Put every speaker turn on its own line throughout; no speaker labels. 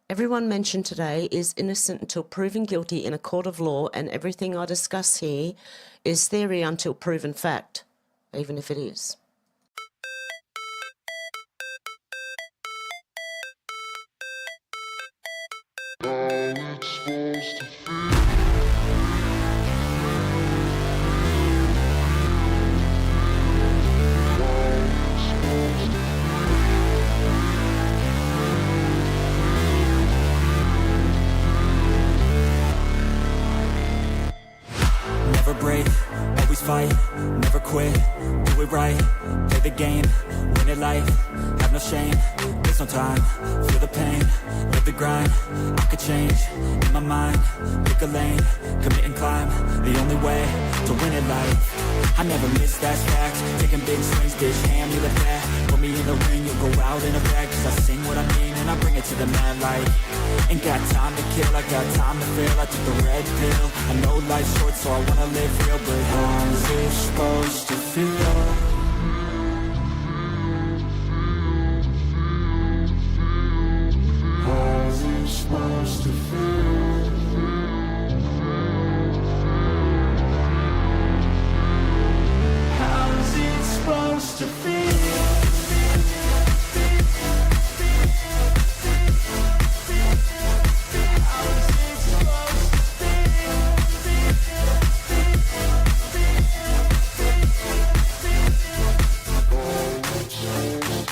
Everyone mentioned today is innocent until proven guilty in a court of law, and everything I discuss here is theory until proven fact, even if it is.
Never break, always fight, never quit, do it right, play the game, win it life, have no shame, there's no time, feel the pain, live the grind, I could change, in my mind, pick a lane, commit and climb, the only way to win it life, I never miss, that's fact, taking big swings, bitch, hand me the bat, put me in the ring, you'll go out in a bag, cause I sing what I mean and I bring it to the mad light. Ain't got time to kill, I got time to feel. I took the red pill, I know life's short so I wanna live real. But how's it supposed to feel? How's it supposed to feel? How's it supposed to feel?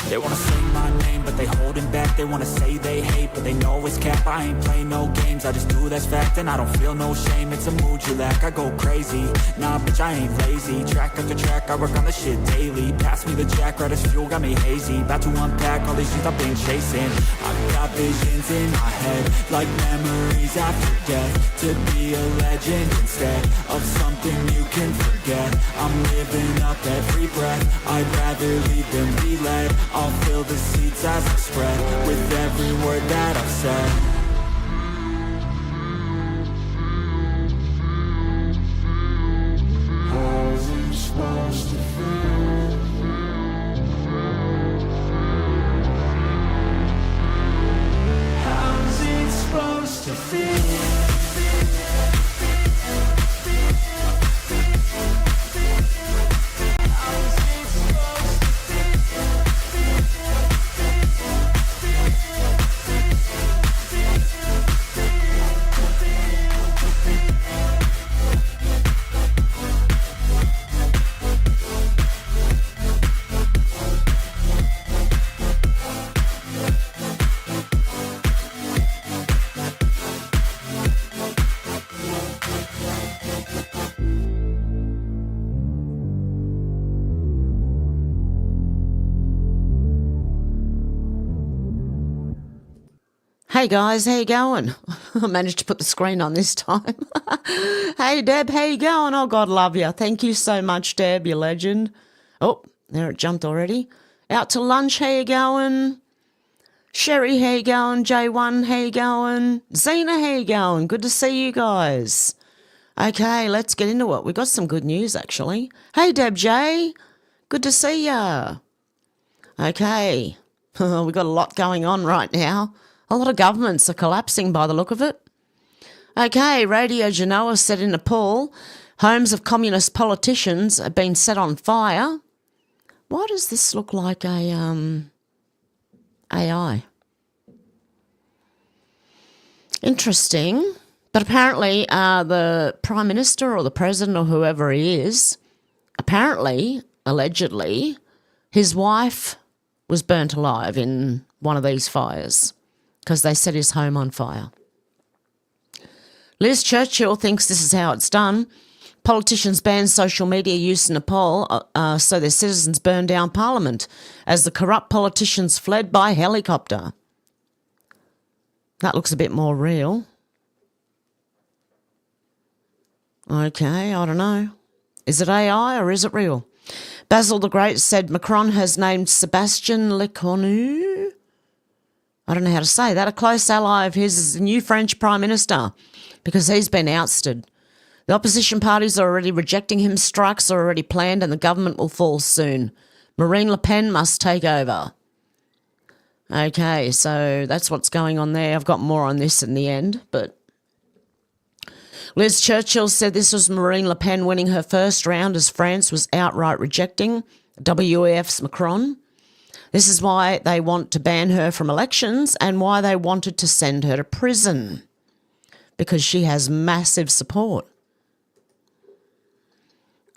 They wanna say my name, but they holding back. They wanna say they hate, but they know it's cap. I ain't play no games, I just do that's fact. And I don't feel no shame, it's a mood you lack. I go crazy, nah bitch I ain't lazy. Track after track, I work on the shit daily. Pass me the jack, right as fuel, got me hazy. About to unpack all these things I've been chasing. I've got visions in my head, like memories after death. To be a legend instead of something you can forget. I'm living up every breath, I'd rather lead than be led. I'll fill the seats as I spread with every word that I've said. How's it supposed to feel? How's it supposed to feel?
Hey guys, how you going? I managed to put the screen on this time. Hey Deb, how you going? Oh God, love you. Thank you so much, Deb, you legend. Oh, there it jumped already. Out to lunch, how you going? Sherry, how you going? J1, how you going? Zena, how you going? Good to see you guys. Okay, let's get into it. We've got some good news actually. Hey Deb J, good to see ya. Okay, we've got a lot going on right now. A lot of governments are collapsing by the look of it. Okay, Radio Genoa said in Nepal, homes of communist politicians have been set on fire. Why does this look like a AI? Interesting. But apparently the Prime Minister or the President or whoever he is, apparently, allegedly, his wife was burnt alive in one of these fires, because they set his home on fire. Liz Churchill thinks this is how it's done. Politicians ban social media use in Nepal so their citizens burn down parliament as the corrupt politicians fled by helicopter. That looks a bit more real. Okay, I don't know. Is it AI or is it real? Basil the Great said Macron has named Sébastien Lecornu, I don't know how to say that, a close ally of his as the new French Prime Minister, because he's been ousted. The opposition parties are already rejecting him, strikes are already planned, and the government will fall soon. Marine Le Pen must take over. Okay, so that's what's going on there. I've got more on this in the end, but Liz Churchill said this was Marine Le Pen winning her first round as France was outright rejecting WEF's Macron. This is why they want to ban her from elections and why they wanted to send her to prison, because she has massive support.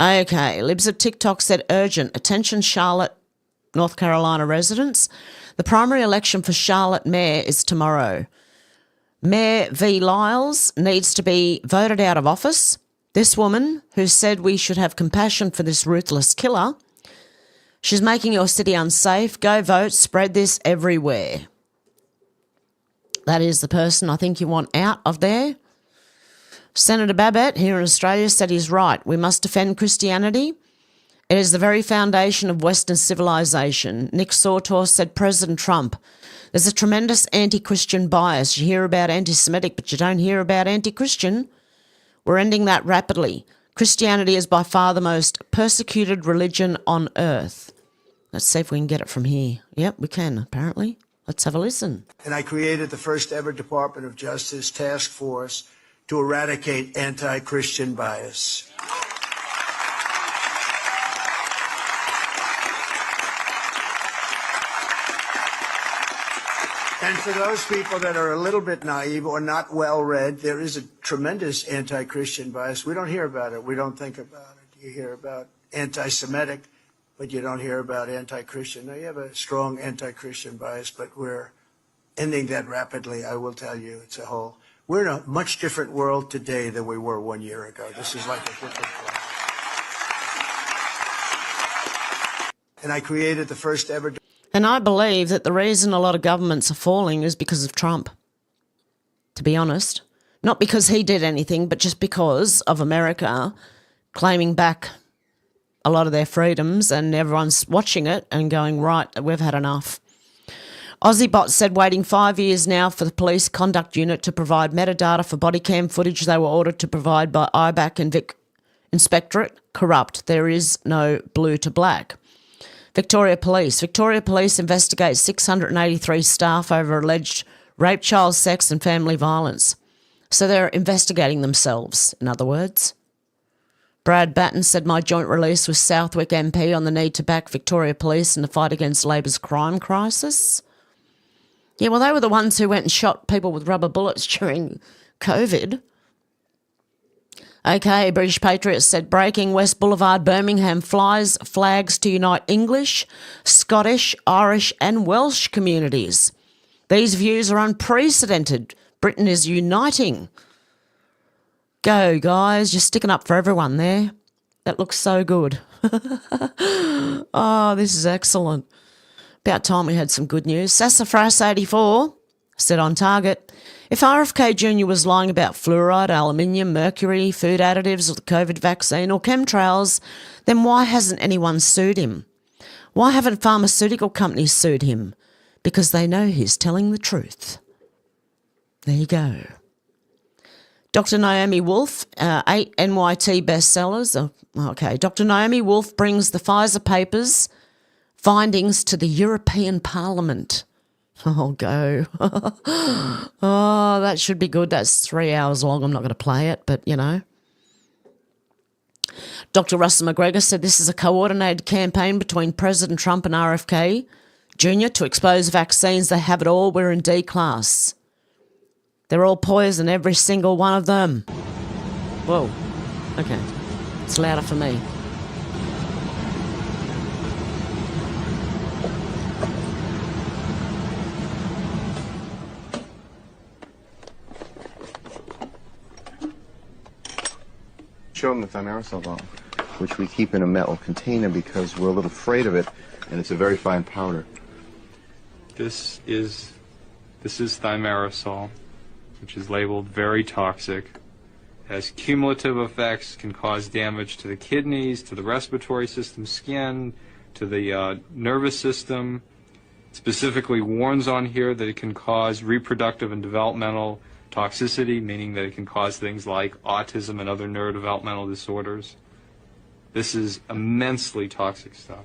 Okay, Libs of TikTok said urgent. Attention Charlotte, North Carolina residents. The primary election for Charlotte Mayor is tomorrow. Mayor V. Lyles needs to be voted out of office. This woman, who said we should have compassion for this ruthless killer, she's making your city unsafe. Go vote, spread this everywhere. That is the person I think you want out of there. Senator Babbitt here in Australia said he's right. We must defend Christianity. It is the very foundation of Western civilization. Nick Sautor said President Trump, there's a tremendous anti-Christian bias. You hear about anti-Semitic, but you don't hear about anti-Christian. We're ending that rapidly. Christianity is by far the most persecuted religion on earth. Let's see if we can get it from here. Yep, we can, apparently. Let's have a listen.
And I created the first ever Department of Justice task force to eradicate anti-Christian bias. And for those people that are a little bit naive or not well-read, there is a tremendous anti-Christian bias. We don't hear about it. We don't think about it. You hear about anti-Semitic, but you don't hear about anti-Christian. Now, you have a strong anti-Christian bias, but we're ending that rapidly, I will tell you. It's a whole... We're in a much different world today than we were 1 year ago. This is like a different world. And I created the first ever...
And I believe that the reason a lot of governments are falling is because of Trump, to be honest. Not because he did anything, but just because of America claiming back a lot of their freedoms, and everyone's watching it and going, right, we've had enough. AussieBot said waiting 5 years now for the police conduct unit to provide metadata for body cam footage they were ordered to provide by IBAC and Vic Inspectorate. Corrupt. There is no blue to black. Victoria Police investigates 683 staff over alleged rape, child sex and family violence. So they're investigating themselves, in other words. Brad Batten said my joint release with Southwick MP on the need to back Victoria Police in the fight against Labor's crime crisis. Yeah, well, they were the ones who went and shot people with rubber bullets during COVID. Okay, British Patriots said breaking West Boulevard, Birmingham flies flags to unite English, Scottish, Irish and Welsh communities. These views are unprecedented. Britain is uniting. Go, guys. You're sticking up for everyone there. That looks so good. Oh, this is excellent. About time we had some good news. Sassafras84 said on Target, if RFK Jr. was lying about fluoride, aluminium, mercury, food additives or the COVID vaccine or chemtrails, then why hasn't anyone sued him? Why haven't pharmaceutical companies sued him? Because they know he's telling the truth. There you go. Dr. Naomi Wolf, 8 NYT bestsellers. Oh, okay, Dr. Naomi Wolf brings the Pfizer papers findings to the European Parliament. Oh, go. Oh, that should be good. That's 3 hours long. I'm not going to play it, but, you know. Dr. Russell McGregor said this is a coordinated campaign between President Trump and RFK Jr. to expose vaccines. They have it all. We're in D class. They're all poison, every single one of them. Whoa. Okay. It's louder for me.
Show them the thimerosal bottle, which we keep in a metal container because we're a little afraid of it, and it's a very fine powder.
This is thimerosal, which is labeled very toxic, has cumulative effects, can cause damage to the kidneys, to the respiratory system, skin, to the nervous system. It specifically warns on here that it can cause reproductive and developmental toxicity, meaning that it can cause things like autism and other neurodevelopmental disorders. This is immensely toxic stuff.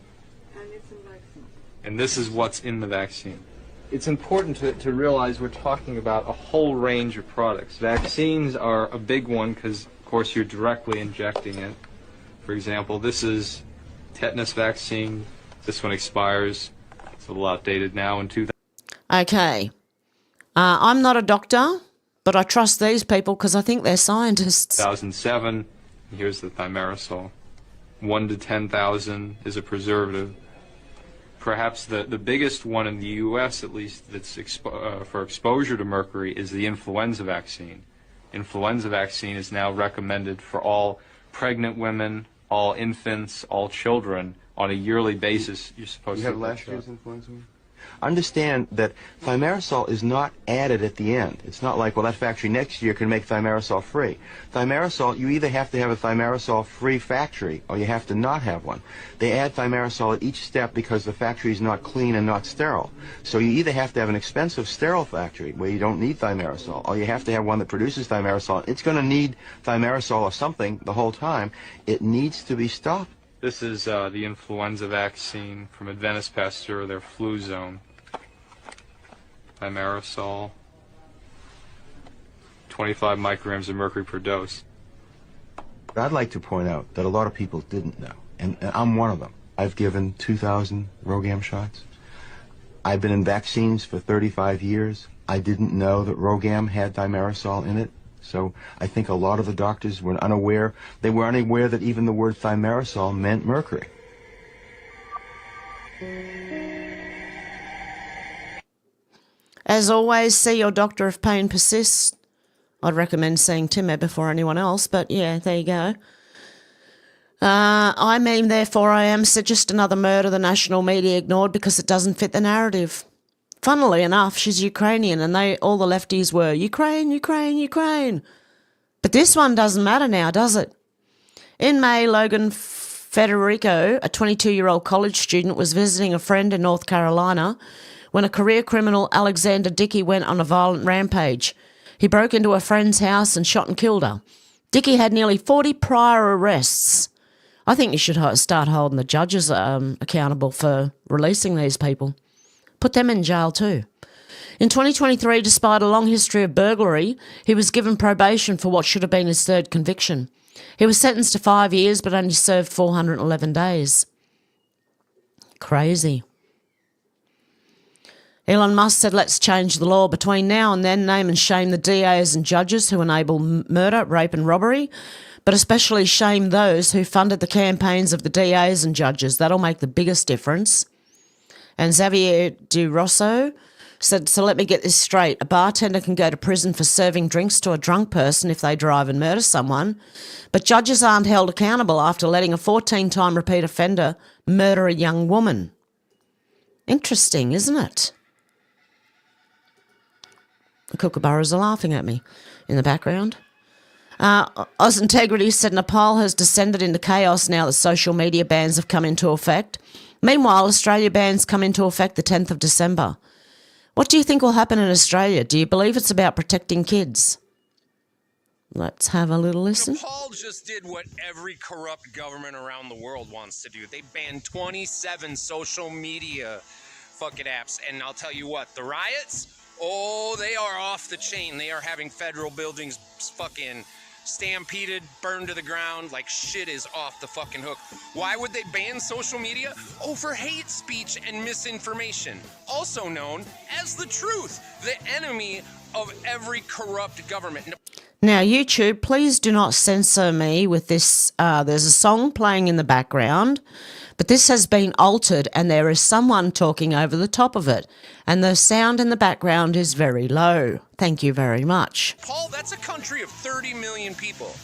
And it's in vaccine.
And this is what's in the vaccine. it's important to realize we're talking about a whole range of products. Vaccines are a big one because, of course, you're directly injecting it. For example, this is tetanus vaccine. This one expires. It's a little outdated now in 2000.
Okay. I'm not a doctor, but I trust these people because I think they're scientists.
2007. Here's the thimerosal. 1 to 10,000 is a preservative. Perhaps the biggest one in the U.S., at least, that's for exposure to mercury is the influenza vaccine. Influenza vaccine is now recommended for all pregnant women, all infants, all children on a yearly basis. You're supposed
You
to
have last year's influenza? Understand that thimerosal is not added at the end. It's not like, well, that factory next year can make thimerosal free. Thimerosal, you either have to have a thimerosal free factory or you have to not have one. They add thimerosal at each step because the factory is not clean and not sterile. So you either have to have an expensive sterile factory where you don't need thimerosal, or you have to have one that produces thimerosal. It's going to need thimerosal or something the whole time. It needs to be stopped.
This is the influenza vaccine from Adventist Pasteur, their flu zone. Thimerosal, 25 micrograms of mercury per dose.
But I'd like to point out that a lot of people didn't know, and I'm one of them. I've given 2,000 RhoGAM shots. I've been in vaccines for 35 years. I didn't know that RhoGAM had thimerosal in it. So I think a lot of the doctors were unaware. They were unaware that even the word thimerosal meant mercury.
As always, see your doctor if pain persists. I'd recommend seeing Timmy before anyone else, but yeah, there you go. I mean, therefore I am, so just another murder the national media ignored because it doesn't fit the narrative. Funnily enough, she's Ukrainian, and all the lefties were, Ukraine, Ukraine, Ukraine. But this one doesn't matter now, does it? In May, Logan Federico, a 22-year-old college student, was visiting a friend in North Carolina when a career criminal, Alexander Dickey, went on a violent rampage. He broke into a friend's house and shot and killed her. Dickey had nearly 40 prior arrests. I think you should start holding the judges accountable for releasing these people. Put them in jail too. In 2023, despite a long history of burglary, he was given probation for what should have been his third conviction. He was sentenced to 5 years but only served 411 days. Crazy. Elon Musk said, let's change the law between now and then, name and shame the DAs and judges who enable murder, rape and robbery, but especially shame those who funded the campaigns of the DAs and judges. That'll make the biggest difference. And Xavier De Rosso said, so let me get this straight. A bartender can go to prison for serving drinks to a drunk person if they drive and murder someone, but judges aren't held accountable after letting a 14-time repeat offender murder a young woman. Interesting, isn't it? The kookaburras are laughing at me in the background. Oz Integrity said Nepal has descended into chaos now that social media bans have come into effect. Meanwhile, Australia bans come into effect the 10th of December. What do you think will happen in Australia? Do you believe it's about protecting kids? Let's have a little listen.
Nepal just did what every corrupt government around the world wants to do. They banned 27 social media fucking apps. And I'll tell you what, the riots, oh, they are off the chain. They are having federal buildings fucking stampeded, burned to the ground, like shit is off the fucking hook. Why would they ban social media? Oh, for hate speech and misinformation, also known as the truth, the enemy of every corrupt government.
Now, YouTube, please do not censor me with this. There's a song playing in the background, but this has been altered and there is someone talking over the top of it, and the sound in the background is very low. Thank you very much.
Paul, that's a country of 30 million people,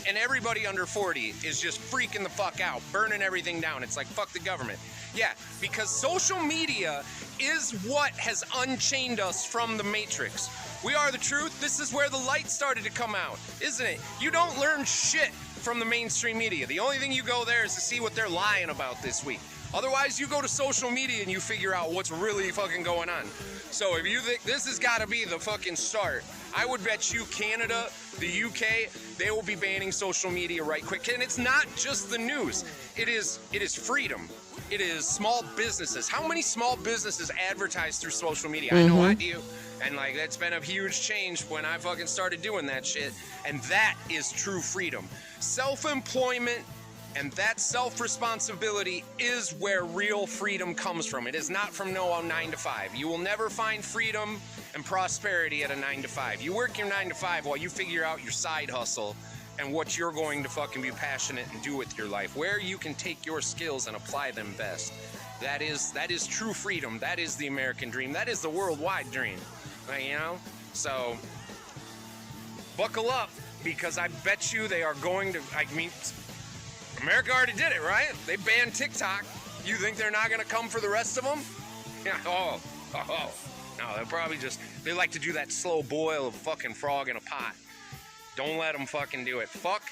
and everybody under 40 is just freaking the fuck out, burning everything down. It's like, fuck the government. Yeah, because social media is what has unchained us from the Matrix. We are the truth. This is where the light started to come out, isn't it? You don't learn shit from the mainstream media. The only thing you go there is to see what they're lying about this week. Otherwise, you go to social media and you figure out what's really fucking going on. So if you think this has got to be the fucking start, I would bet you Canada, the UK, they will be banning social media right quick. And it's not just the news. It is freedom. It is small businesses. How many small businesses advertise through social media? I know I do. And like, that's been a huge change when I fucking started doing that shit. And that is true freedom. Self-employment and that self-responsibility is where real freedom comes from. It is not from no 9 to 5. You will never find freedom and prosperity at a 9 to 5. You work your 9 to 5 while you figure out your side hustle and what you're going to fucking be passionate and do with your life, where you can take your skills and apply them best. That is true freedom. That is the American dream. That is the worldwide dream. You know? So buckle up, because I bet you they are going to, I mean, America already did it, right? They banned TikTok. You think they're not going to come for the rest of them? Yeah. Oh. No, they'll probably they like to do that slow boil of fucking frog in a pot. Don't let them fucking do it. Fuck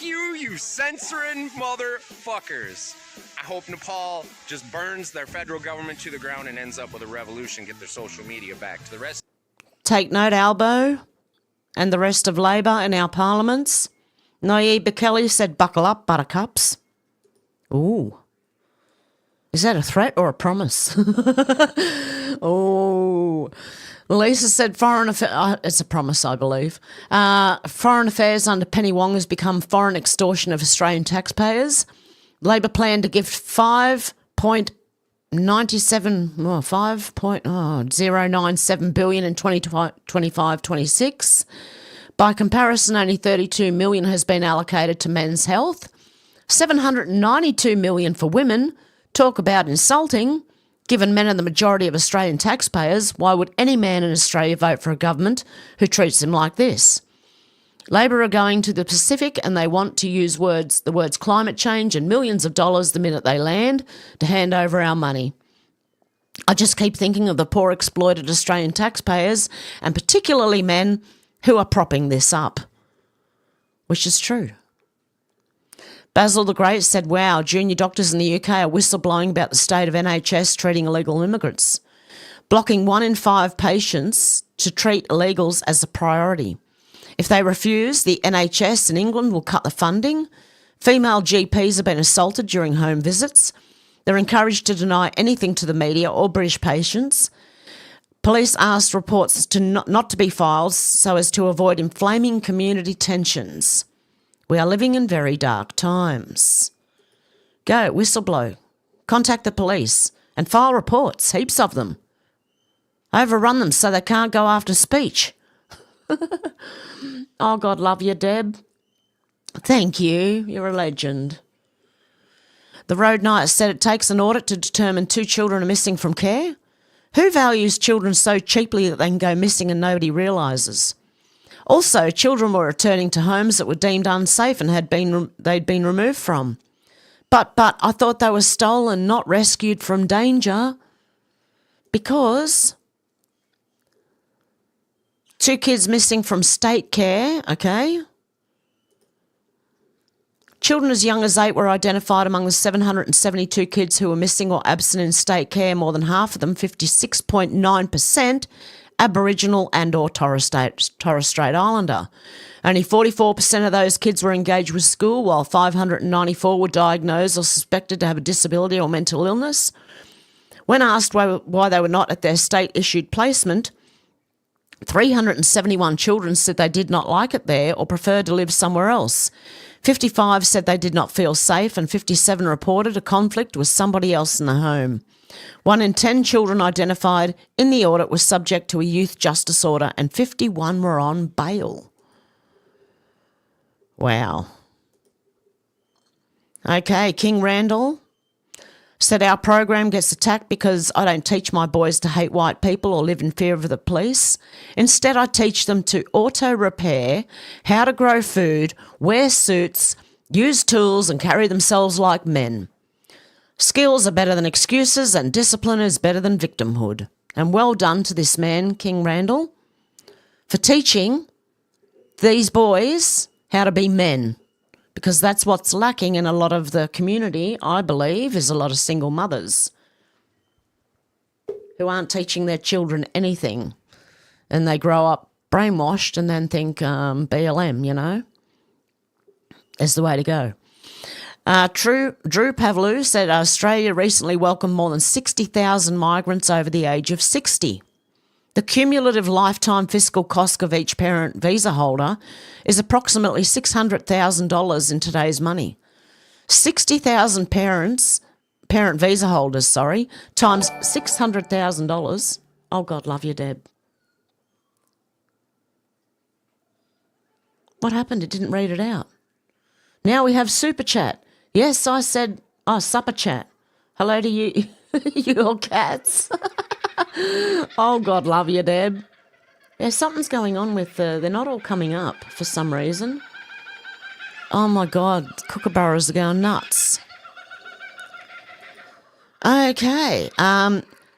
you censoring motherfuckers. I hope Nepal just burns their federal government to the ground and ends up with a revolution, get their social media back. To the rest.
Take note, Albo, and the rest of Labor in our parliaments. Nayib Bukele said, buckle up, buttercups. Ooh. Is that a threat or a promise? Oh. Lisa said foreign affairs, it's a promise, I believe. Foreign affairs under Penny Wong has become foreign extortion of Australian taxpayers. Labor plan to give $5.097 billion in 2025-26. By comparison, only $32 million has been allocated to men's health. $792 million for women. Talk about insulting. Given men are the majority of Australian taxpayers, why would any man in Australia vote for a government who treats them like this? Labor are going to the Pacific and they want to use the words climate change and millions of dollars the minute they land to hand over our money. I just keep thinking of the poor exploited Australian taxpayers, and particularly men, who are propping this up. Which is true. Basil the Great said, wow, junior doctors in the UK are whistleblowing about the state of NHS treating illegal immigrants, blocking 1 in 5 patients to treat illegals as a priority. If they refuse, the NHS in England will cut the funding. Female GPs have been assaulted during home visits. They're encouraged to deny anything to the media or British patients. Police asked reports to not to be filed so as to avoid inflaming community tensions. We are living in very dark times. Go, whistleblow. Contact the police and file reports, heaps of them. Overrun them so they can't go after speech. Oh, God love you, Deb. Thank you. You're a legend. The Road Knight said it takes an audit to determine 2 children are missing from care. Who values children so cheaply that they can go missing and nobody realises? Also, children were returning to homes that were deemed unsafe and they'd been removed from. But I thought they were stolen, not rescued from danger, because 2 kids missing from state care, okay? Children as young as 8 were identified among the 772 kids who were missing or absent in state care, more than half of them, 56.9%, Aboriginal and or Torres Strait Islander. Only 44% of those kids were engaged with school, while 594 were diagnosed or suspected to have a disability or mental illness. When asked why they were not at their state-issued placement, 371 children said they did not like it there or preferred to live somewhere else. 55 said they did not feel safe, and 57 reported a conflict with somebody else in the home. 1 in 10 children identified in the audit was subject to a youth justice order, and 51 were on bail. Wow. Okay, King Randall said our program gets attacked because I don't teach my boys to hate white people or live in fear of the police. Instead, I teach them to auto-repair, how to grow food, wear suits, use tools and carry themselves like men. Skills are better than excuses and discipline is better than victimhood. And well done to this man, King Randall, for teaching these boys how to be men. Because that's what's lacking in a lot of the community, I believe, is a lot of single mothers who aren't teaching their children anything. And they grow up brainwashed and then think BLM, you know, is the way to go. Drew Pavlou said Australia recently welcomed more than 60,000 migrants over the age of 60. The cumulative lifetime fiscal cost of each parent visa holder is approximately $600,000 in today's money. 60,000 parent visa holders, times $600,000. Oh, God, love you, Deb. What happened? It didn't read it out. Now we have super chat. Yes, I said, supper chat. Hello to you, you all cats. Oh, God, love you, Deb. Yeah, something's going on with, they're not all coming up for some reason. Oh, my God, kookaburras are going nuts. Okay,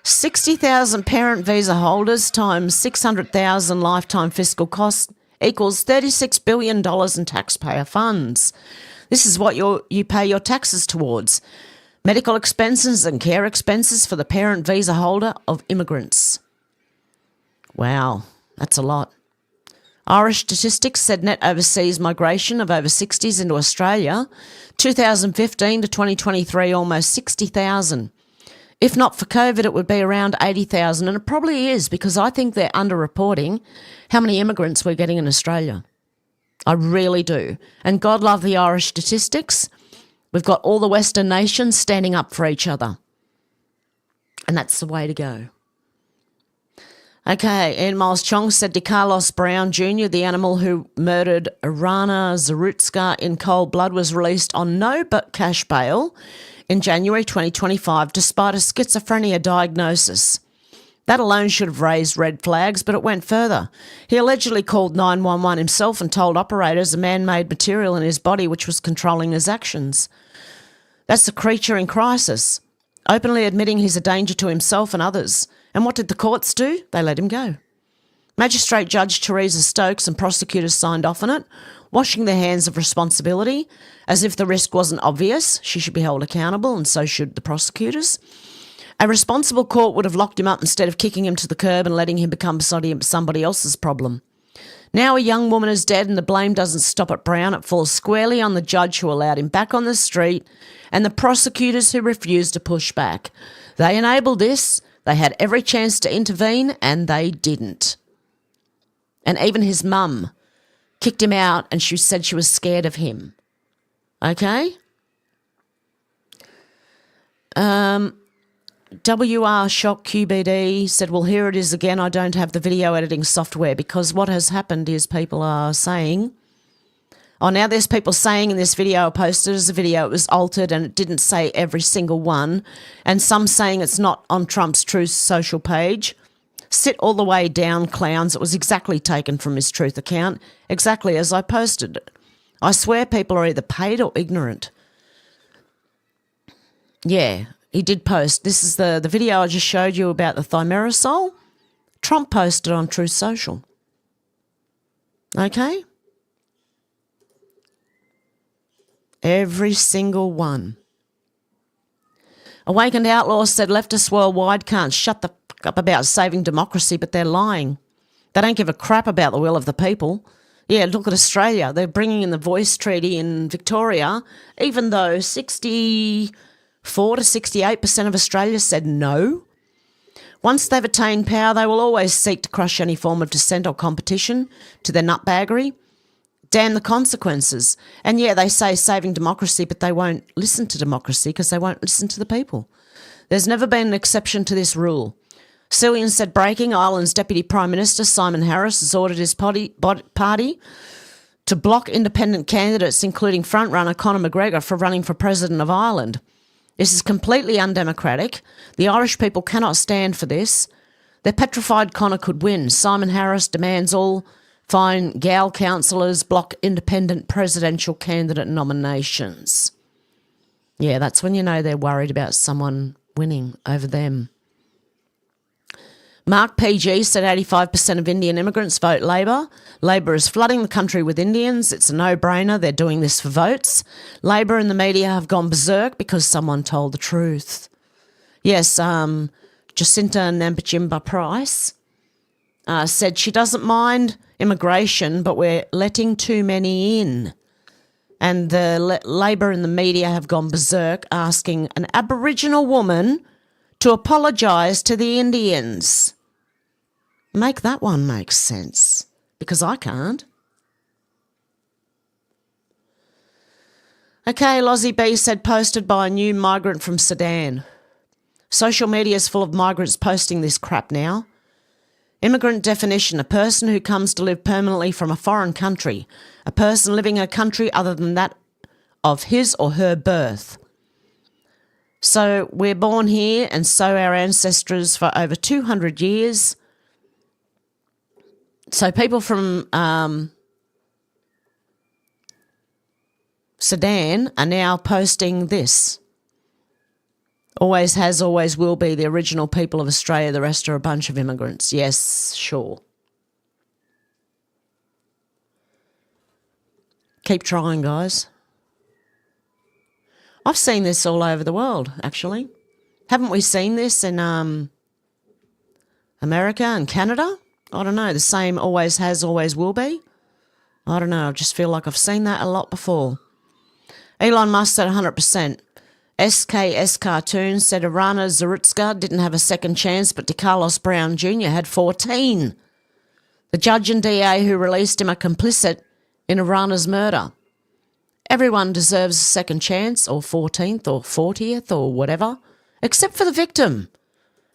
60,000 parent visa holders times 600,000 lifetime fiscal cost equals $36 billion in taxpayer funds. This is what you pay your taxes towards. Medical expenses and care expenses for the parent visa holder of immigrants. Wow, that's a lot. Irish statistics said net overseas migration of over 60s into Australia, 2015 to 2023, almost 60,000. If not for COVID, it would be around 80,000, and it probably is because I think they're underreporting how many immigrants we're getting in Australia. I really do. And God love the Irish statistics. We've got all the Western nations standing up for each other. And that's the way to go. Okay, Ian Miles Chong said DeCarlos Brown Jr., the animal who murdered Irana Zarutska in cold blood, was released on no but cash bail in January 2025 despite a schizophrenia diagnosis. That alone should have raised red flags, but it went further. He allegedly called 911 himself and told operators a man-made material in his body which was controlling his actions. That's a creature in crisis, openly admitting he's a danger to himself and others. And what did the courts do? They let him go. Magistrate Judge Teresa Stokes and prosecutors signed off on it, washing their hands of responsibility. As if the risk wasn't obvious, she should be held accountable, and so should the prosecutors. A responsible court would have locked him up instead of kicking him to the curb and letting him become somebody else's problem. Now a young woman is dead and the blame doesn't stop at Brown. It falls squarely on the judge who allowed him back on the street and the prosecutors who refused to push back. They enabled this. They had every chance to intervene and they didn't. And even his mum kicked him out and she said she was scared of him. Okay? WR Shock QBD said, well, here it is again. I don't have the video editing software, because what has happened is people are saying, now there's people saying in this video I posted as a video it was altered and it didn't say every single one, and some saying it's not on Trump's Truth Social page. Sit all the way down, clowns. It was exactly taken from his Truth account, exactly as I posted it. I swear people are either paid or ignorant. Yeah, he did post. This is the video I just showed you about the thimerosal. Trump posted on Truth Social. Okay? Every single one. Awakened Outlaw said leftists worldwide can't shut the fuck up about saving democracy, but they're lying. They don't give a crap about the will of the people. Yeah, look at Australia. They're bringing in the Voice Treaty in Victoria, even though 64 to 68% of Australia said no. Once they've attained power, they will always seek to crush any form of dissent or competition to their nutbaggery. Damn the consequences. And yeah, they say saving democracy, but they won't listen to democracy because they won't listen to the people. There's never been an exception to this rule. Cillian said breaking, Ireland's Deputy Prime Minister Simon Harris has ordered his party to block independent candidates, including frontrunner Conor McGregor, for running for President of Ireland. This is completely undemocratic. The Irish people cannot stand for this. They're petrified Conor could win. Simon Harris demands all fine Gal councillors block independent presidential candidate nominations. Yeah, that's when you know they're worried about someone winning over them. Mark PG said 85% of Indian immigrants vote Labor. Labor is flooding the country with Indians. It's a no-brainer. They're doing this for votes. Labor and the media have gone berserk because someone told the truth. Yes, Jacinta Nampijimba Price said she doesn't mind immigration, but we're letting too many in. And the Labor and the media have gone berserk asking an Aboriginal woman to apologise to the Indians. Make that one make sense, because I can't. Okay, Lozzie B said, posted by a new migrant from Sudan. Social media is full of migrants posting this crap now. Immigrant definition, a person who comes to live permanently from a foreign country, a person living in a country other than that of his or her birth. So we're born here, and so our ancestors for over 200 years. So people from Sudan are now posting this. Always has, always will be the original people of Australia. The rest are a bunch of immigrants. Yes, sure. Keep trying, guys. I've seen this all over the world, actually. Haven't we seen this in America and Canada? I don't know. The same always has, always will be. I don't know. I just feel like I've seen that a lot before. Elon Musk said 100%. SKS Cartoon said Irana Zarutska didn't have a second chance, but DeCarlos Brown Jr. had 14. The judge and DA who released him are complicit in Irana's murder. Everyone deserves a second chance, or 14th, or 40th, or whatever, except for the victim,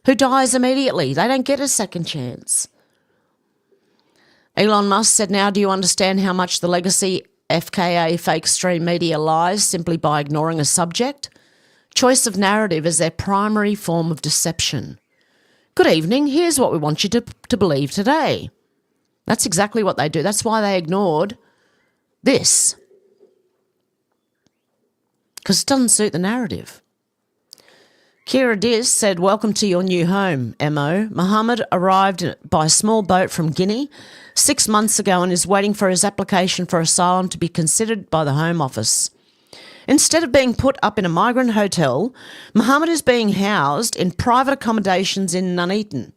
who dies immediately. They don't get a second chance. Elon Musk said, now do you understand how much the legacy FKA fake stream media lies simply by ignoring a subject? Choice of narrative is their primary form of deception. Good evening, here's what we want you to believe today. That's exactly what they do. That's why they ignored this. Because it doesn't suit the narrative. Kira Diz said, welcome to your new home, MO. Mohammed arrived by small boat from Guinea 6 months ago and is waiting for his application for asylum to be considered by the Home Office. Instead of being put up in a migrant hotel, Mohammed is being housed in private accommodations in Nuneaton.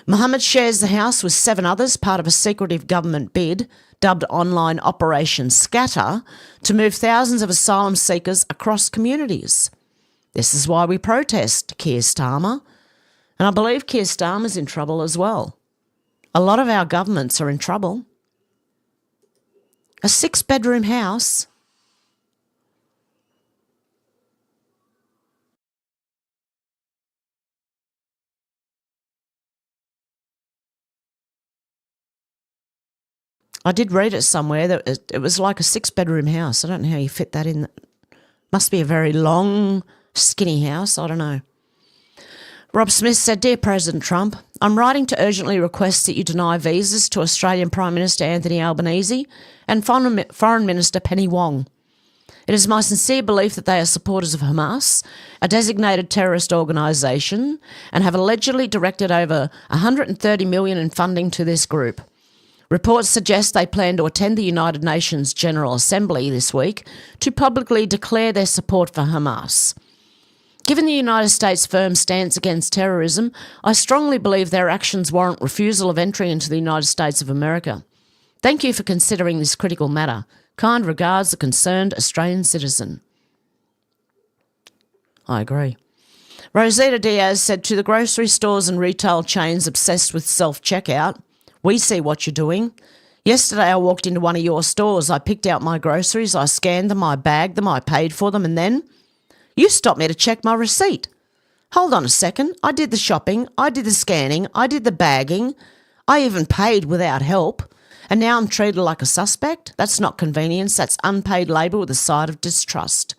Mohammed shares the house with 7 others, part of a secretive government bid, dubbed Online Operation Scatter, to move thousands of asylum seekers across communities. This is why we protest, Keir Starmer. And I believe Keir Starmer's in trouble as well. A lot of our governments are in trouble. A 6-bedroom house. I did read it somewhere that it was like a 6-bedroom house. I don't know how you fit that in. Must be a very long, skinny house. I don't know. Rob Smith said, Dear President Trump, I'm writing to urgently request that you deny visas to Australian Prime Minister Anthony Albanese and Foreign Minister Penny Wong. It is my sincere belief that they are supporters of Hamas, a designated terrorist organisation, and have allegedly directed over $130 million in funding to this group. Reports suggest they plan to attend the United Nations General Assembly this week to publicly declare their support for Hamas. Given the United States' firm stance against terrorism, I strongly believe their actions warrant refusal of entry into the United States of America. Thank you for considering this critical matter. Kind regards, a concerned Australian citizen. I agree. Rosita Diaz said, to the grocery stores and retail chains obsessed with self-checkout, we see what you're doing. Yesterday I walked into one of your stores. I picked out my groceries, I scanned them, I bagged them, I paid for them, and then you stopped me to check my receipt. Hold on a second. I did the shopping, I did the scanning, I did the bagging, I even paid without help, and now I'm treated like a suspect? That's not convenience, that's unpaid labour with a side of distrust.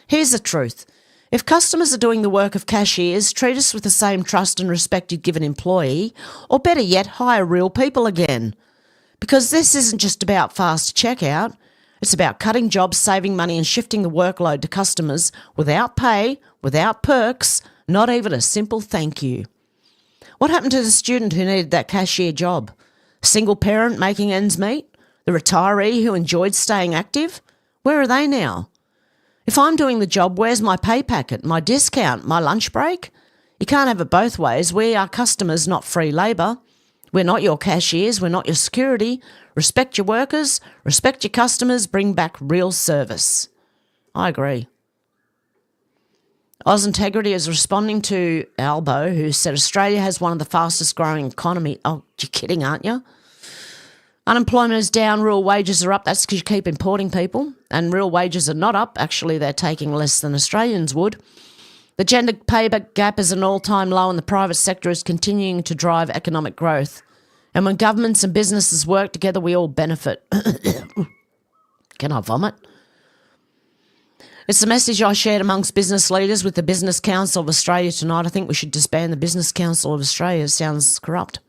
Here's the truth. If customers are doing the work of cashiers, treat us with the same trust and respect you'd give an employee, or better yet, hire real people again. Because this isn't just about fast checkout, it's about cutting jobs, saving money and shifting the workload to customers without pay, without perks, not even a simple thank you. What happened to the student who needed that cashier job? Single parent making ends meet? The retiree who enjoyed staying active? Where are they now? If I'm doing the job, where's my pay packet, my discount, my lunch break? You can't have it both ways. We are customers, not free labour. We're not your cashiers. We're not your security. Respect your workers. Respect your customers. Bring back real service. I agree. Oz Integrity is responding to Albo, who said Australia has one of the fastest growing economy. Oh, you're kidding, aren't you? Unemployment is down, real wages are up. That's because you keep importing people. And real wages are not up. Actually, they're taking less than Australians would. The gender pay gap is an all-time low and the private sector is continuing to drive economic growth. And when governments and businesses work together, we all benefit. Can I vomit? It's the message I shared amongst business leaders with the Business Council of Australia tonight. I think we should disband the Business Council of Australia. It sounds corrupt.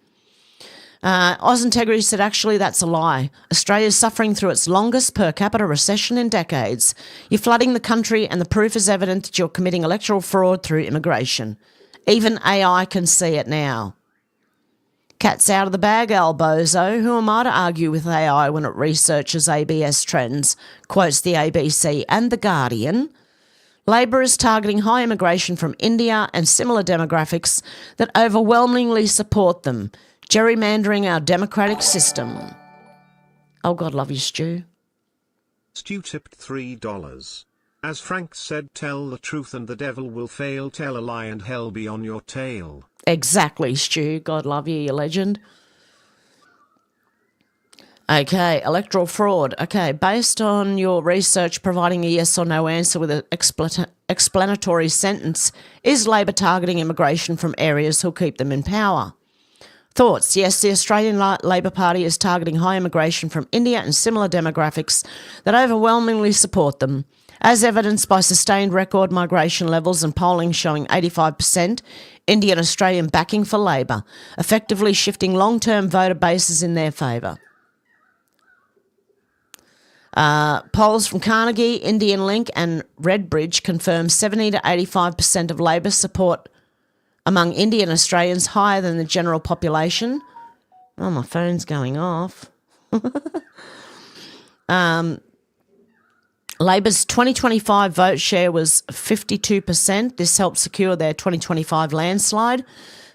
Oz Integrity said, actually, that's a lie. Australia's suffering through its longest per capita recession in decades. You're flooding the country and the proof is evident that you're committing electoral fraud through immigration. Even AI can see it now. Cat's out of the bag, Albozo. Who am I to argue with AI when it researches ABS trends, quotes the ABC and The Guardian? Labor is targeting high immigration from India and similar demographics that overwhelmingly support them, gerrymandering our democratic system. Oh, God love you, Stu.
Stu tipped $3. As Frank said, tell the truth and the devil will fail. Tell a lie and hell be on your tail.
Exactly, Stu. God love you, you legend. Okay, electoral fraud. Okay, based on your research providing a yes or no answer with an explanatory sentence, is Labor targeting immigration from areas who'll keep them in power? Thoughts? Yes, the Australian Labor Party is targeting high immigration from India and similar demographics that overwhelmingly support them, as evidenced by sustained record migration levels and polling showing 85% Indian Australian backing for Labor, effectively shifting long-term voter bases in their favour. Polls from Carnegie, Indian Link and Redbridge confirm 70 to 85% of Labor support among Indian Australians, higher than the general population. Oh, my phone's going off. Labor's 2025 vote share was 52%. This helped secure their 2025 landslide,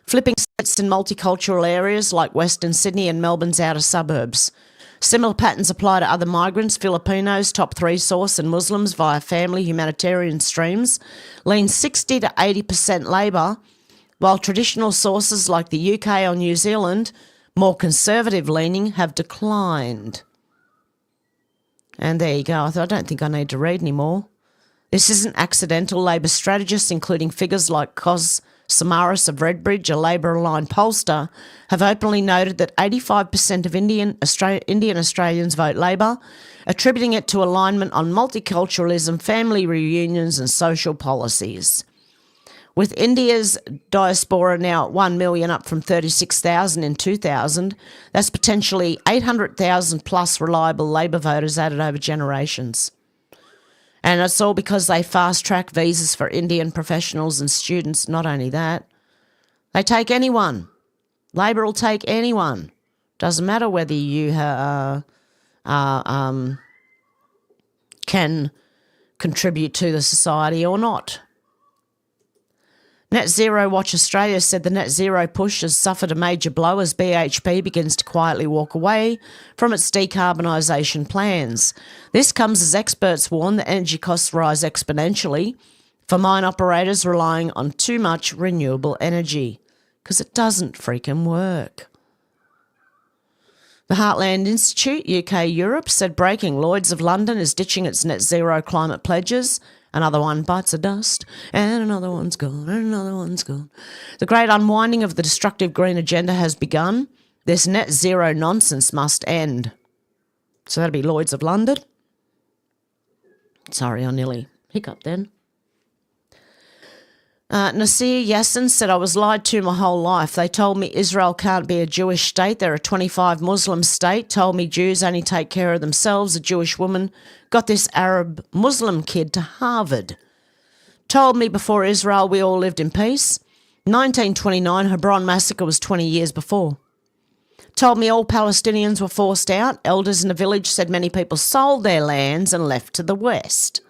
flipping seats in multicultural areas like Western Sydney and Melbourne's outer suburbs. Similar patterns apply to other migrants. Filipinos, top three source, and Muslims via family humanitarian streams lean 60 to 80% Labor, while traditional sources like the UK or New Zealand, more conservative leaning, have declined. And there you go. I don't think I need to read anymore. This isn't accidental. Labor strategists, including figures like Cos Samaras of Redbridge, a Labor-aligned pollster, have openly noted that 85% of Indian Australians vote Labor, attributing it to alignment on multiculturalism, family reunions and social policies. With India's diaspora now at 1 million, up from 36,000 in 2000, that's potentially 800,000 plus reliable Labor voters added over generations. And it's all because they fast-track visas for Indian professionals and students. Not only that, they take anyone. Labor will take anyone. Doesn't matter whether you can contribute to the society or not. Net Zero Watch Australia said the net zero push has suffered a major blow as BHP begins to quietly walk away from its decarbonisation plans. This comes as experts warn that energy costs rise exponentially for mine operators relying on too much renewable energy, because it doesn't freaking work. The Heartland Institute, UK Europe, said breaking Lloyd's of London is ditching its net zero climate pledges. Another one bites the dust, and another one's gone, and another one's gone. The great unwinding of the destructive green agenda has begun. This net zero nonsense must end. So that'll be Lloyd's of London. Sorry, I nearly hiccuped then. Nasir Yassin said, I was lied to my whole life. They told me Israel can't be a Jewish state. They're a 25 Muslim state. Told me Jews only take care of themselves. A Jewish woman got this Arab Muslim kid to Harvard. Told me before Israel we all lived in peace. 1929, Hebron massacre was 20 years before. Told me all Palestinians were forced out. Elders in the village said many people sold their lands and left to the west.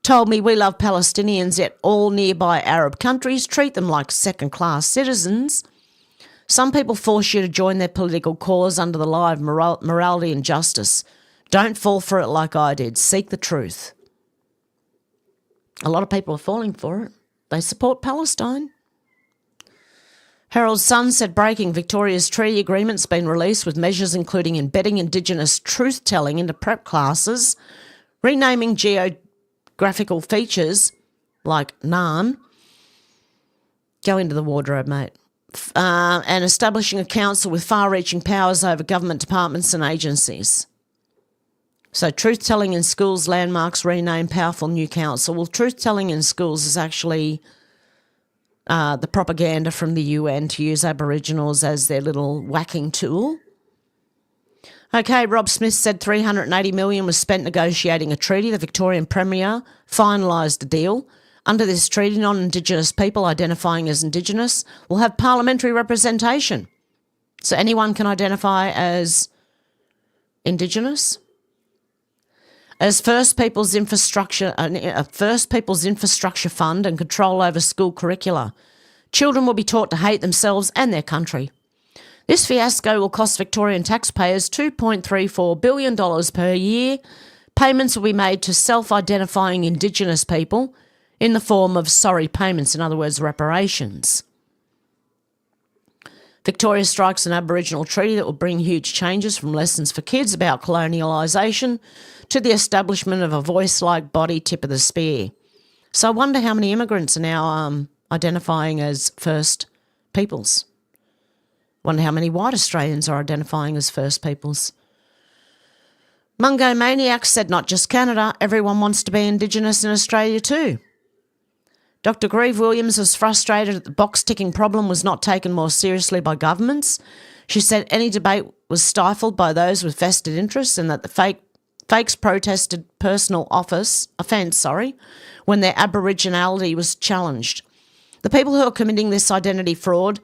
Told me we love Palestinians, yet all nearby Arab countries treat them like second-class citizens. Some people force you to join their political cause under the lie of morality and justice. Don't fall for it like I did. Seek the truth. A lot of people are falling for it. They support Palestine. Herald Sun said breaking Victoria's treaty agreement's been released with measures including embedding Indigenous truth-telling into prep classes, renaming geographical features like Naan, go into the wardrobe, mate, and establishing a council with far-reaching powers over government departments and agencies. So truth-telling in schools, landmarks, rename, powerful new council. Well, truth-telling in schools is actually the propaganda from the UN to use Aboriginals as their little whacking tool. Okay, Rob Smith said $380 million was spent negotiating a treaty. The Victorian Premier finalised a deal. Under this treaty, non-Indigenous people identifying as Indigenous will have parliamentary representation. So anyone can identify as Indigenous. As First Peoples Infrastructure Fund and control over school curricula, children will be taught to hate themselves and their country. This fiasco will cost Victorian taxpayers $2.34 billion per year. Payments will be made to self-identifying Indigenous people in the form of sorry payments, in other words, reparations. Victoria strikes an Aboriginal treaty that will bring huge changes from lessons for kids about colonialisation to the establishment of a voice-like body tip of the spear. So I wonder how many immigrants are now identifying as First Peoples. Wonder how many white Australians are identifying as First Peoples. Mungo Maniac said not just Canada, everyone wants to be Indigenous in Australia too. Dr. Grieve Williams was frustrated that the box-ticking problem was not taken more seriously by governments. She said any debate was stifled by those with vested interests and that the fakes protested personal offence, when their Aboriginality was challenged. The people who are committing this identity fraud,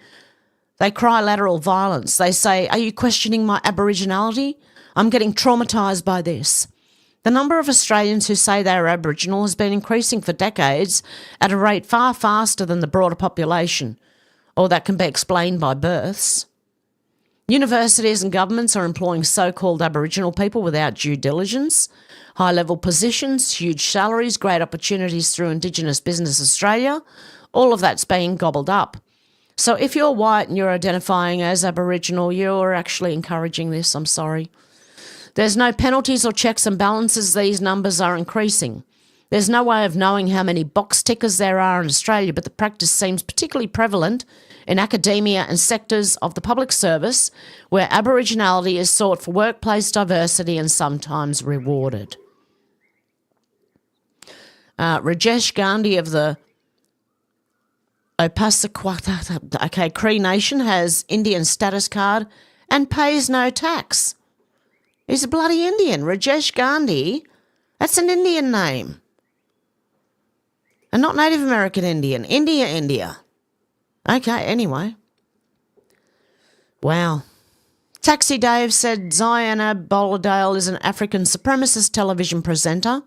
they cry lateral violence. They say, are you questioning my Aboriginality? I'm getting traumatised by this. The number of Australians who say they are Aboriginal has been increasing for decades at a rate far faster than the broader population, or that can be explained by births. Universities and governments are employing so-called Aboriginal people without due diligence, high-level positions, huge salaries, great opportunities through Indigenous Business Australia. All of that's being gobbled up. So if you're white and you're identifying as Aboriginal, you're actually encouraging this, I'm sorry. There's no penalties or checks and balances. These numbers are increasing. There's no way of knowing how many box tickers there are in Australia, but the practice seems particularly prevalent in academia and sectors of the public service where Aboriginality is sought for workplace diversity and sometimes rewarded. Rajesh Gandhi of the Cree Nation has Indian status card and pays no tax. He's a bloody Indian. Rajesh Gandhi, that's an Indian name. And not Native American Indian. India. Okay, anyway. Wow. Taxi Dave said Ziona Bolladale is an African supremacist television presenter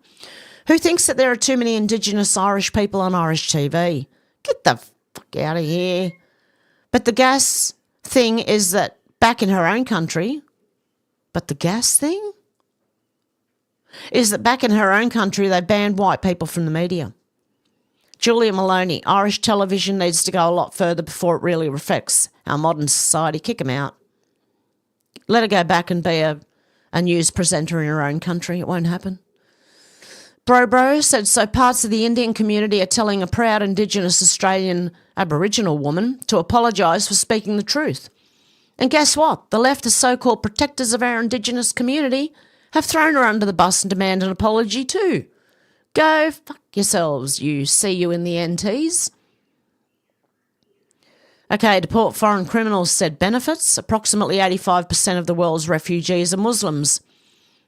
who thinks that there are too many Indigenous Irish people on Irish TV. Get the fuck out of here. But the gas thing is that back in her own country... But the gas thing is that back in her own country, they banned white people from the media. Julia Maloney, Irish television needs to go a lot further before it really reflects our modern society. Kick them out. Let her go back and be a news presenter in her own country. It won't happen. Bro said, so parts of the Indian community are telling a proud Indigenous Australian Aboriginal woman to apologise for speaking the truth. And guess what? The left, the so-called protectors of our Indigenous community, have thrown her under the bus and demand an apology too. Go fuck yourselves, you see you in the NTs. Okay, deport foreign criminals said benefits. Approximately 85% of the world's refugees are Muslims.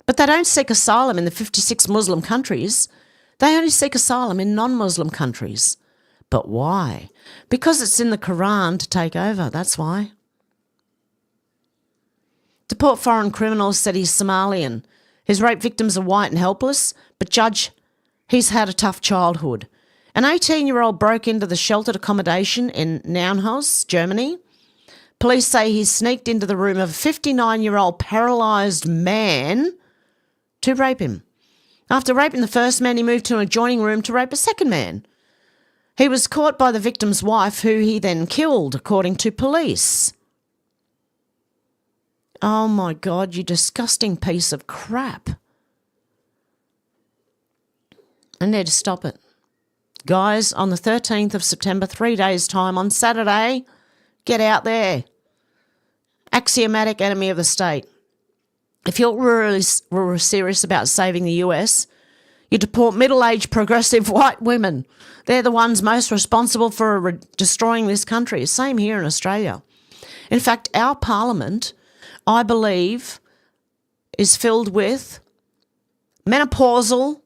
But they don't seek asylum in the 56 Muslim countries. They only seek asylum in non-Muslim countries. But why? Because it's in the Quran to take over, that's why. Deport foreign criminals said he's Somalian. His rape victims are white and helpless, but judge, he's had a tough childhood. An 18-year-old broke into the sheltered accommodation in Naunhaus, Germany, Police say he sneaked into the room of a 59-year-old paralysed man to rape him. After raping the first man, he moved to an adjoining room to rape a second man. He was caught by the victim's wife, who he then killed, according to police. Oh my God, you disgusting piece of crap. I need to stop it. Guys, on the 13th of September, 3 days' time, on Saturday, get out there. Axiomatic enemy of the state. If you're really serious about saving the US, you deport middle-aged progressive white women. They're the ones most responsible for destroying this country. Same here in Australia. In fact, our parliament, I believe, is filled with menopausal,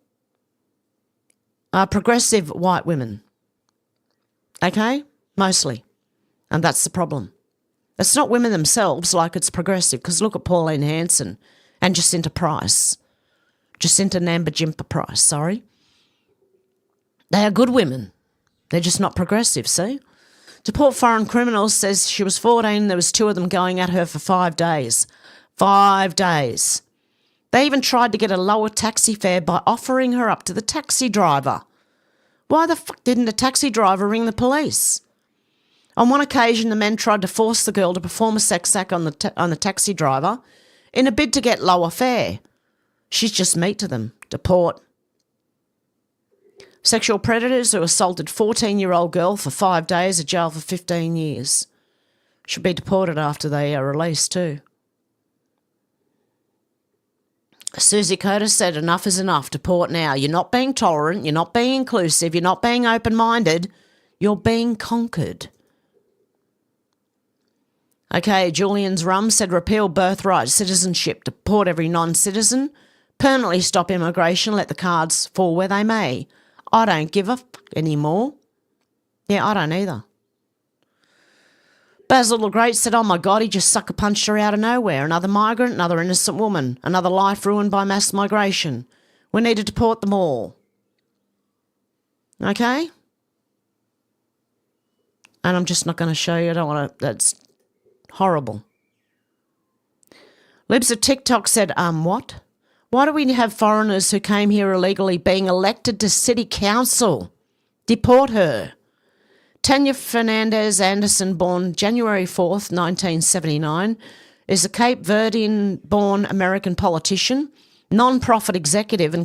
progressive white women. Okay? Mostly. And that's the problem. It's not women themselves like it's progressive, because look at Pauline Hanson and Jacinta Price. Jacinta Nambajimpa Price, sorry. They are good women. They're just not progressive, see? Deport foreign criminals says she was 14, there was 2 of them going at her for 5 days. 5 days. They even tried to get a lower taxi fare by offering her up to the taxi driver. Why the fuck didn't the taxi driver ring the police? On one occasion, the men tried to force the girl to perform a sex act on the taxi driver in a bid to get lower fare. She's just meat to them. Deport. Sexual predators who assaulted 14-year-old girl for 5 days are jailed for 15 years. Should be deported after they are released too. Susie Cotter said enough is enough. Deport now. You're not being tolerant. You're not being inclusive. You're not being open-minded. You're being conquered. Okay, Julian's Rum said repeal birthright citizenship. Deport every non-citizen. Permanently stop immigration. Let the cards fall where they may. I don't give a fuck anymore. Yeah, I don't either. Basil the Great said, oh my God, he just sucker punched her out of nowhere. Another migrant, another innocent woman, another life ruined by mass migration. We need to deport them all. Okay? And I'm just not going to show you. I don't want to. That's horrible. Libs of TikTok said, what? Why do we have foreigners who came here illegally being elected to city council? Deport her. Tanya Fernandez Anderson, born January 4th, 1979, is a Cape Verdean-born American politician, non-profit executive and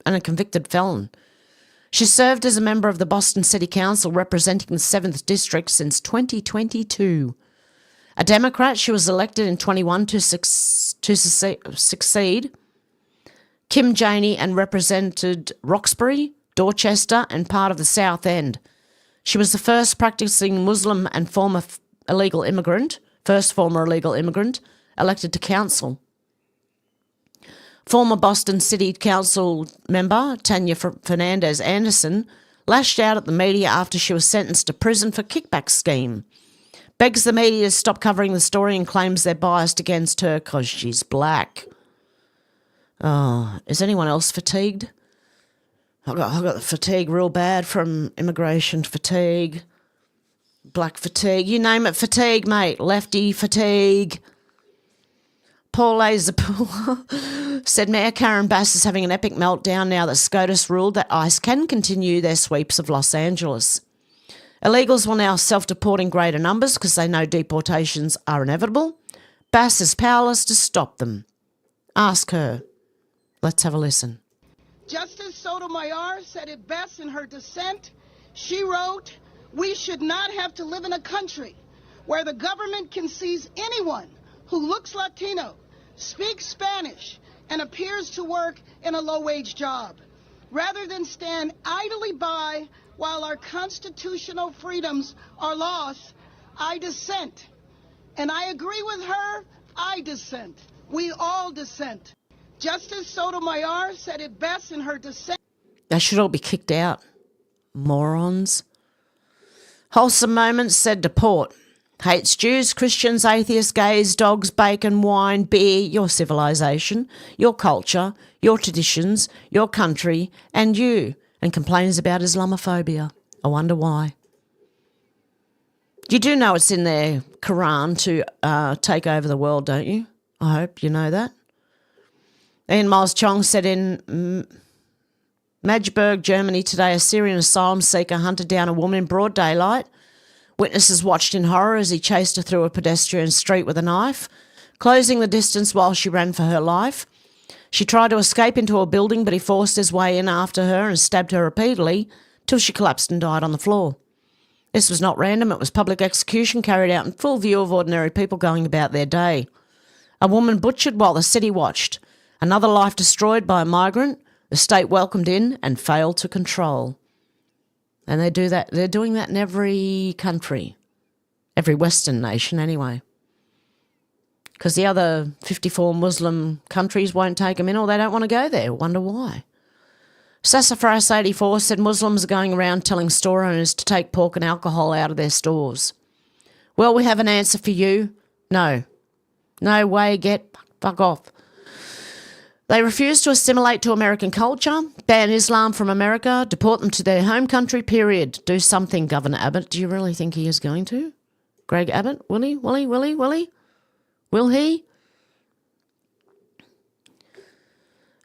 a convicted felon. She served as a member of the Boston City Council representing the 7th District since 2022. A Democrat, she was elected in 21 to succeed Kim Janey and represented Roxbury, Dorchester and part of the South End. She was the first practicing Muslim and former illegal immigrant elected to council. Former Boston City Council member Tanya Fernandez Anderson lashed out at the media after she was sentenced to prison for kickback scheme. Begs the media to stop covering the story and claims they're biased against her because she's black. Oh, is anyone else fatigued? I got the fatigue real bad from immigration fatigue, black fatigue, you name it, fatigue, mate, lefty fatigue. Paul Laserpool said Mayor Karen Bass is having an epic meltdown now that SCOTUS ruled that ICE can continue their sweeps of Los Angeles. Illegals will now self-deport in greater numbers because they know deportations are inevitable. Bass is powerless to stop them. Ask her. Let's have a listen.
Justice Sotomayor said it best in her dissent. She wrote, "We should not have to live in a country where the government can seize anyone who looks Latino, speaks Spanish, and appears to work in a low-wage job. Rather than stand idly by while our constitutional freedoms are lost, I dissent." And I agree with her, I dissent. We all dissent. Justice Sotomayor said it best in her dissent.
They should all be kicked out. Morons. Wholesome Moments said deport. Hates Jews, Christians, atheists, gays, dogs, bacon, wine, beer, your civilization, your culture, your traditions, your country, and you, and complains about Islamophobia. I wonder why. You do know it's in their Quran to take over the world, don't you? I hope you know that. Ian Miles Chong said in Magdeburg, Germany today, a Syrian asylum seeker hunted down a woman in broad daylight. Witnesses watched in horror as he chased her through a pedestrian street with a knife, closing the distance while she ran for her life. She tried to escape into a building, but he forced his way in after her and stabbed her repeatedly till she collapsed and died on the floor. This was not random. It was public execution carried out in full view of ordinary people going about their day. A woman butchered while the city watched. Another life destroyed by a migrant. The state welcomed in and failed to control. And they do that. They're doing that in every country, every Western nation anyway. Because the other 54 Muslim countries won't take them in, or they don't want to go there. Wonder why. Sassafras 84 said Muslims are going around telling store owners to take pork and alcohol out of their stores. Well, we have an answer for you. No. No way, fuck off. They refuse to assimilate to American culture, ban Islam from America, deport them to their home country, period. Do something, Governor Abbott. Do you really think he is going to? Greg Abbott? Will he? Will he? Will he? Will he? Will he?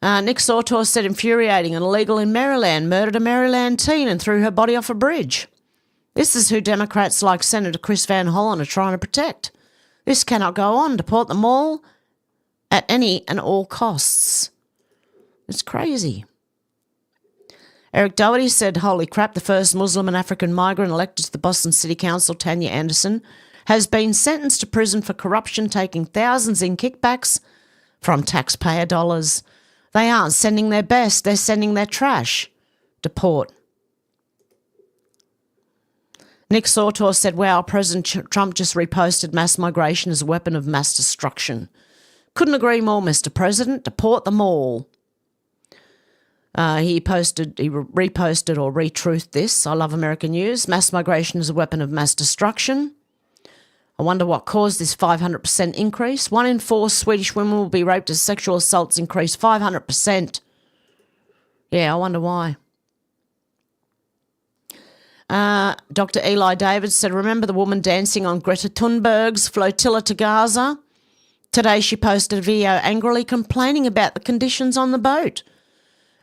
Nick Sautor said infuriating and illegal in Maryland, murdered a Maryland teen and threw her body off a bridge. This is who Democrats like Senator Chris Van Hollen are trying to protect. This cannot go on. Deport them all at any and all costs. It's crazy. Eric Doherty said, holy crap, the first Muslim and African migrant elected to the Boston City Council, Tanya Anderson, has been sentenced to prison for corruption, taking thousands in kickbacks from taxpayer dollars. They aren't sending their best, they're sending their trash. Deport. Nick Sautor said, wow, President Trump just reposted mass migration as a weapon of mass destruction. Couldn't agree more, Mr. President. Deport them all. He reposted or retruthed this. I love American news. Mass migration is a weapon of mass destruction. I wonder what caused this 500% increase. 1 in 4 Swedish women will be raped as sexual assaults increase 500%. Yeah, I wonder why. Dr. Eli David said, remember the woman dancing on Greta Thunberg's flotilla to Gaza? Today she posted a video angrily complaining about the conditions on the boat.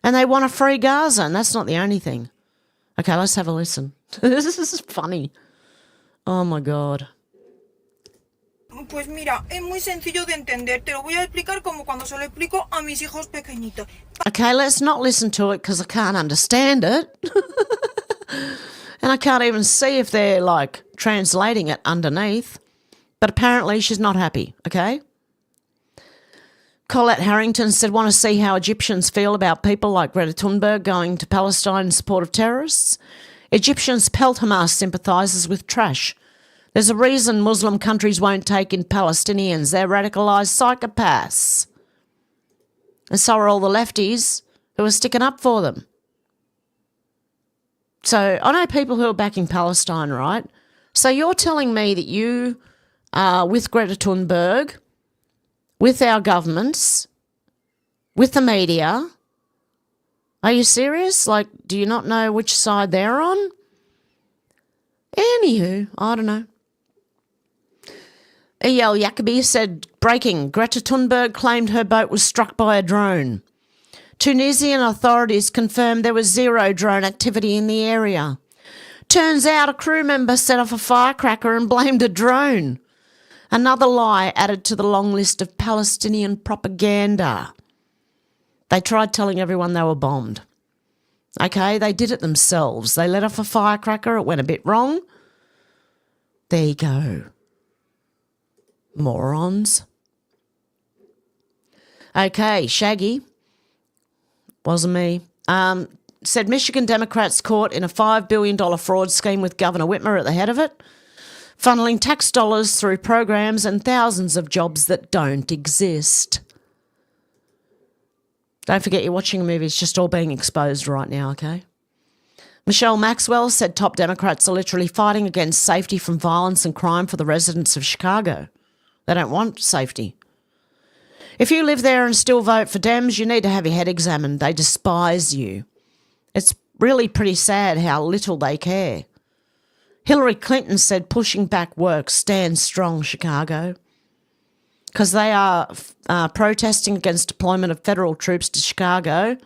And they want to free Gaza, and that's not the only thing. Okay, let's have a listen. This is funny. Oh, my God.
Pues mira, es muy sencillo de entender. Te lo voy a explicar como cuando se lo explico a mis hijos pequeñitos.
Okay, let's not listen to it because I can't understand it. And I can't even see if they're, like, translating it underneath. But apparently she's not happy, okay? Colette Harrington said, want to see how Egyptians feel about people like Greta Thunberg going to Palestine in support of terrorists? Egyptians pelt Hamas sympathisers with trash. There's a reason Muslim countries won't take in Palestinians. They're radicalised psychopaths. And so are all the lefties who are sticking up for them. So I know people who are backing Palestine, right? So you're telling me that you are with Greta Thunberg, with our governments, with the media. Are you serious? Like, do you not know which side they're on? Anywho, I don't know. E.L. Jacobi said, breaking, Greta Thunberg claimed her boat was struck by a drone. Tunisian authorities confirmed there was zero drone activity in the area. Turns out a crew member set off a firecracker and blamed a drone. Another lie added to the long list of Palestinian propaganda. They tried telling everyone they were bombed. Okay, they did it themselves. They let off a firecracker, it went a bit wrong. There you go. Morons. Okay, Shaggy, wasn't me, said Michigan Democrats caught in a $5 billion fraud scheme with Governor Whitmer at the head of it, funneling tax dollars through programs and thousands of jobs that don't exist. Don't forget you're watching a movie. It's just all being exposed right now, okay? Michelle Maxwell said top Democrats are literally fighting against safety from violence and crime for the residents of Chicago. They don't want safety. If you live there and still vote for Dems, you need to have your head examined. They despise you. It's really pretty sad how little they care. Hillary Clinton said pushing back works. Stand strong, Chicago. Because they are protesting against deployment of federal troops to Chicago,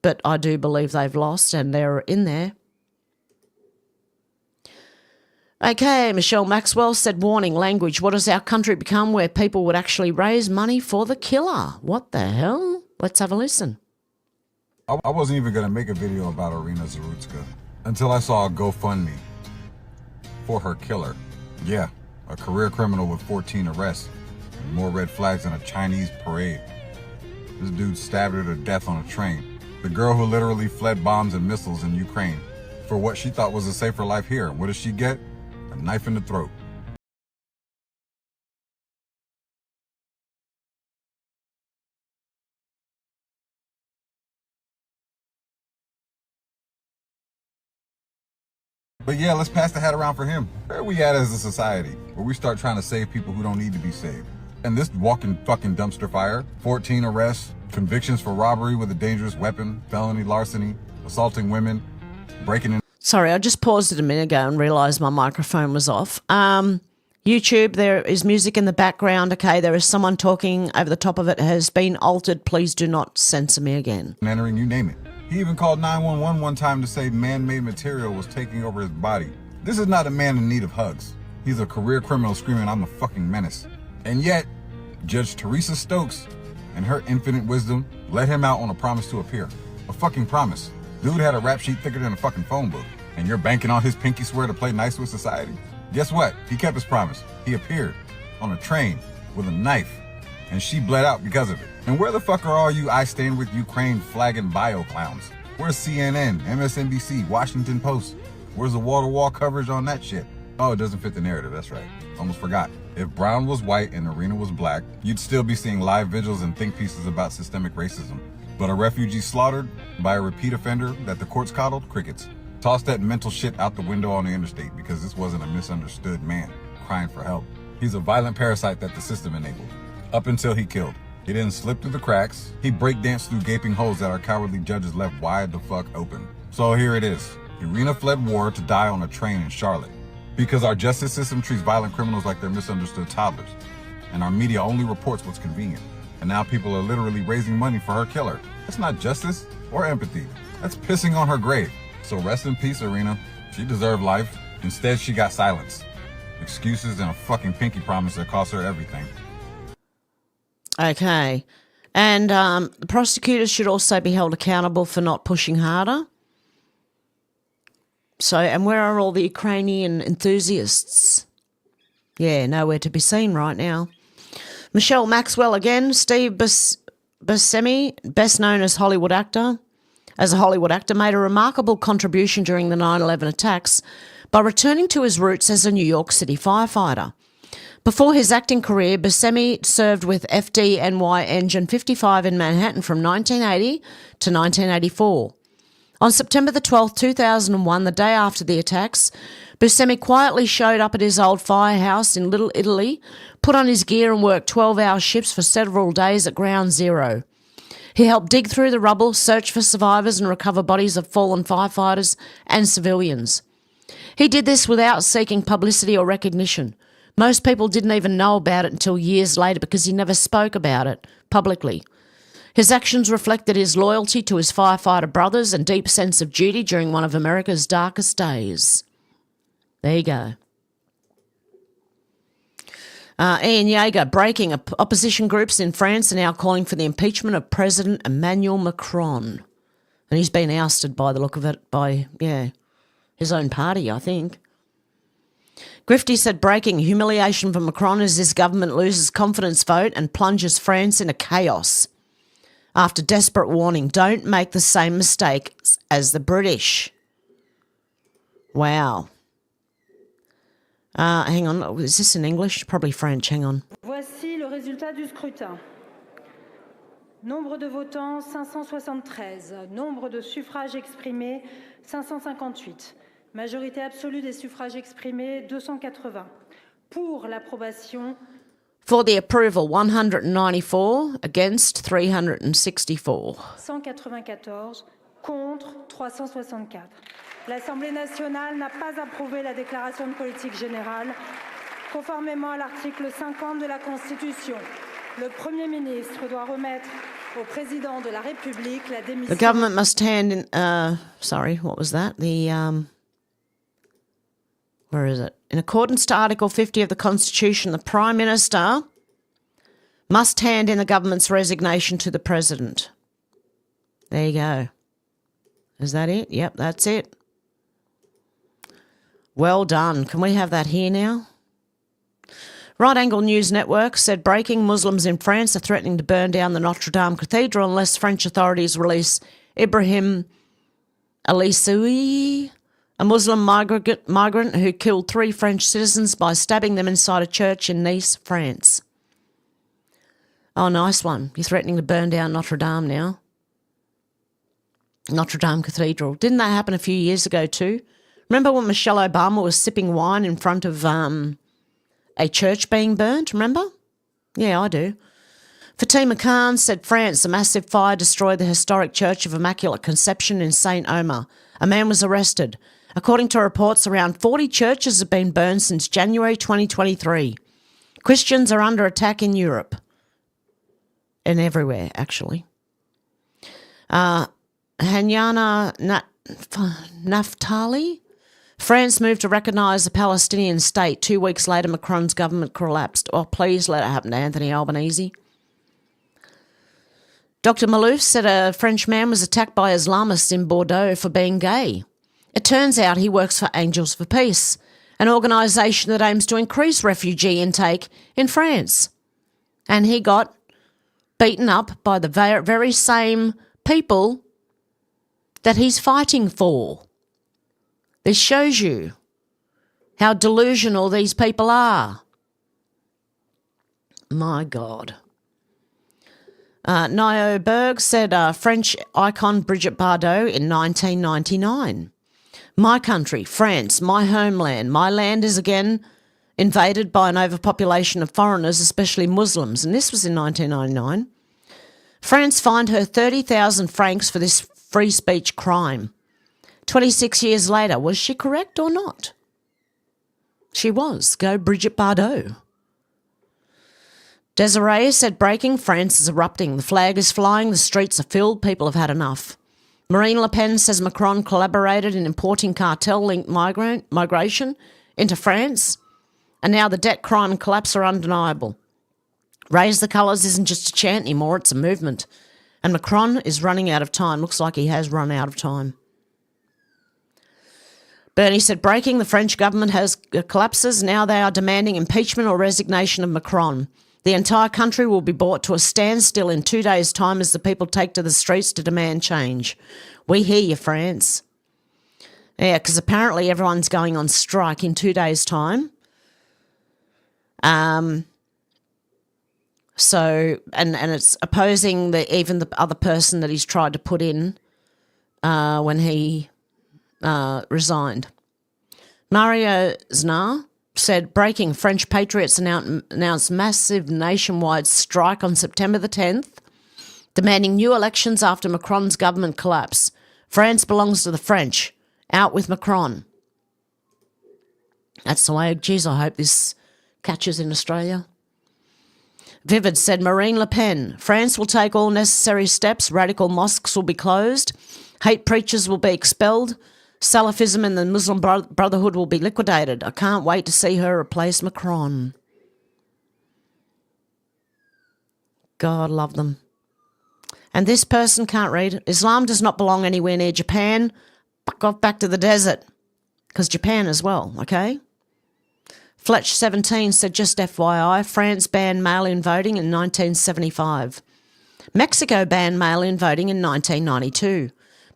but I do believe they've lost and they're in there. Okay, Michelle Maxwell said, warning language. What does our country become where people would actually raise money for the killer? What the hell? Let's have a listen.
I wasn't even going to make a video about Irina Zarutska until I saw a GoFundMe for her killer. Yeah, a career criminal with 14 arrests and more red flags than a Chinese parade. This dude stabbed her to death on a train. The girl who literally fled bombs and missiles in Ukraine for what she thought was a safer life here. What does she get? A knife in the throat. But yeah, let's pass the hat around for him. Where are we at as a society where we start trying to save people who don't need to be saved? And this walking fucking dumpster fire, 14 arrests, convictions for robbery with a dangerous weapon, felony larceny, assaulting women, breaking in.
Sorry, I just paused it a minute ago and realised my microphone was off. YouTube, there is music in the background. Okay, there is someone talking over the top of it. It has been altered. Please do not censor me again.
Entering, you name it. He even called 911 one time to say man-made material was taking over his body. This is not a man in need of hugs. He's a career criminal screaming, I'm a fucking menace. And yet, Judge Teresa Stokes, in her infinite wisdom, let him out on a promise to appear. A fucking promise. Dude had a rap sheet thicker than a fucking phone book. And you're banking on his pinky swear to play nice with society? Guess what? He kept his promise. He appeared on a train with a knife, and she bled out because of it. And where the fuck are all you I stand with Ukraine flagging bio clowns? Where's CNN, MSNBC, Washington Post? Where's the wall-to-wall coverage on that shit? Oh, it doesn't fit the narrative, that's right. Almost forgot. If Brown was white and Irina was black, you'd still be seeing live vigils and think pieces about systemic racism. But a refugee slaughtered by a repeat offender that the courts coddled? Crickets. Toss that mental shit out the window on the interstate because this wasn't a misunderstood man crying for help. He's a violent parasite that the system enabled. Up until he killed. He didn't slip through the cracks. He breakdanced through gaping holes that our cowardly judges left wide the fuck open. So here it is. Irina fled war to die on a train in Charlotte. Because our justice system treats violent criminals like they're misunderstood toddlers. And our media only reports what's convenient. And now people are literally raising money for her killer. That's not justice or empathy. That's pissing on her grave. So rest in peace, Irina. She deserved life. Instead, she got silence. Excuses and a fucking pinky promise that cost her everything.
Okay. And the prosecutors should also be held accountable for not pushing harder. So, and where are all the Ukrainian enthusiasts? Yeah, nowhere to be seen right now. Michelle Maxwell again. Steve Buscemi, best known as a Hollywood actor, made a remarkable contribution during the 9/11 attacks by returning to his roots as a New York City firefighter. Before his acting career, Buscemi served with FDNY Engine 55 in Manhattan from 1980 to 1984. On September the 12th, 2001, the day after the attacks, Buscemi quietly showed up at his old firehouse in Little Italy, put on his gear and worked 12-hour shifts for several days at Ground Zero. He helped dig through the rubble, search for survivors and recover bodies of fallen firefighters and civilians. He did this without seeking publicity or recognition. Most people didn't even know about it until years later because he never spoke about it publicly. His actions reflected his loyalty to his firefighter brothers and deep sense of duty during one of America's darkest days. There you go. Ian Yeager, breaking opposition groups in France are now calling for the impeachment of President Emmanuel Macron. And he's been ousted by the look of it by, his own party, I think. Grifty said breaking humiliation for Macron as his government loses confidence vote and plunges France into chaos. After desperate warning, don't make the same mistakes as the British. Wow. Hang on, is this in English? Probably French, hang on.
Voici le résultat du scrutin. Nombre de votants 573, nombre de suffrages exprimés 558. Majorité absolue des suffrages exprimés 280. Pour l'approbation.
For the approval 194, against 364.
194, contre 364. L'Assemblée nationale n'a pas approuvé la déclaration de politique générale. Conformément à l'article 50 de la Constitution, le Premier ministre doit remettre au président de la République la démission.
The government must hand in, sorry, what was that? Where is it? In accordance to Article 50 of the Constitution, the Prime Minister must hand in the government's resignation to the President. There you go. Is that it? Yep, that's it. Well done. Can we have that here now? Right Angle News Network said breaking Muslims in France are threatening to burn down the Notre Dame Cathedral unless French authorities release Ibrahim Odysee, a Muslim migrant who killed 3 French citizens by stabbing them inside a church in Nice, France. Oh, nice one. You're threatening to burn down Notre Dame now. Notre Dame Cathedral. Didn't that happen a few years ago too? Remember when Michelle Obama was sipping wine in front of a church being burnt, remember? Yeah, I do. Fatima Khan said France, a massive fire destroyed the historic Church of Immaculate Conception in St. Omer. A man was arrested. According to reports, around 40 churches have been burned since January 2023. Christians are under attack in Europe. And everywhere, actually. Hanyana Naftali? France moved to recognise a Palestinian state. 2 weeks later, Macron's government collapsed. Oh, please let it happen to Anthony Albanese. Dr. Malouf said a French man was attacked by Islamists in Bordeaux for being gay. It turns out he works for Angels for Peace, an organisation that aims to increase refugee intake in France. And he got beaten up by the very same people that he's fighting for. This shows you how delusional these people are. My God. Nio Berg said French icon Brigitte Bardot in 1999. My country, France, my homeland. My land is again invaded by an overpopulation of foreigners, especially Muslims. And this was in 1999. France fined her 30,000 francs for this free speech crime. 26 years later, was she correct or not? She was. Go Brigitte Bardot. Desiree said breaking, France is erupting. The flag is flying, the streets are filled, people have had enough. Marine Le Pen says Macron collaborated in importing cartel-linked migration into France, and now the debt crime and collapse are undeniable. Raise the colours isn't just a chant anymore, it's a movement. And Macron is running out of time. Looks like he has run out of time. Bernie said breaking, the French government has collapses. Now they are demanding impeachment or resignation of Macron. The entire country will be brought to a standstill in 2 days' time as the people take to the streets to demand change. We hear you, France. Yeah, because apparently everyone's going on strike in 2 days' time. So, and it's opposing even the other person that he's tried to put in when he resigned. Mario Znar said breaking, French patriots announced massive nationwide strike on September the 10th, demanding new elections after Macron's government collapse. France belongs to the French. Out with Macron. That's the way. Geez, I hope this catches in Australia. Vivid said Marine Le Pen, France will take all necessary steps. Radical mosques will be closed. Hate preachers will be expelled. Salafism and the Muslim Brotherhood will be liquidated. I can't wait to see her replace Macron. God love them. And this person can't read. Islam does not belong anywhere near Japan. Fuck off back to the desert. Because Japan as well, okay? Fletch17 said, just FYI, France banned mail-in voting in 1975. Mexico banned mail-in voting in 1992.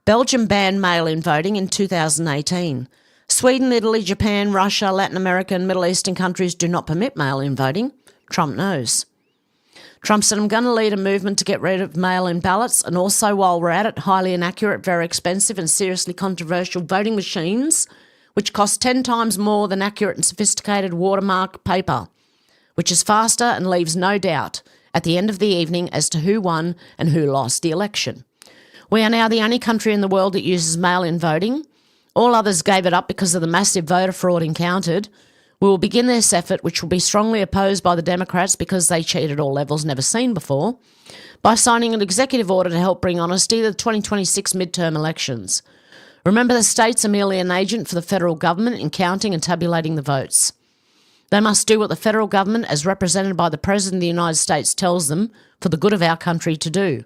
Belgium banned mail-in voting in 2018. Sweden, Italy, Japan, Russia, Latin America and Middle Eastern countries do not permit mail-in voting. Trump knows. Trump said, I'm going to lead a movement to get rid of mail-in ballots and also, while we're at it, highly inaccurate, very expensive and seriously controversial voting machines which cost 10 times more than accurate and sophisticated watermark paper, which is faster and leaves no doubt at the end of the evening as to who won and who lost the election. We are now the only country in the world that uses mail-in voting. All others gave it up because of the massive voter fraud encountered. We will begin this effort, which will be strongly opposed by the Democrats because they cheat at all levels never seen before, by signing an executive order to help bring honesty to the 2026 midterm elections. Remember, the states are merely an agent for the federal government in counting and tabulating the votes. They must do what the federal government, as represented by the President of the United States, tells them for the good of our country to do.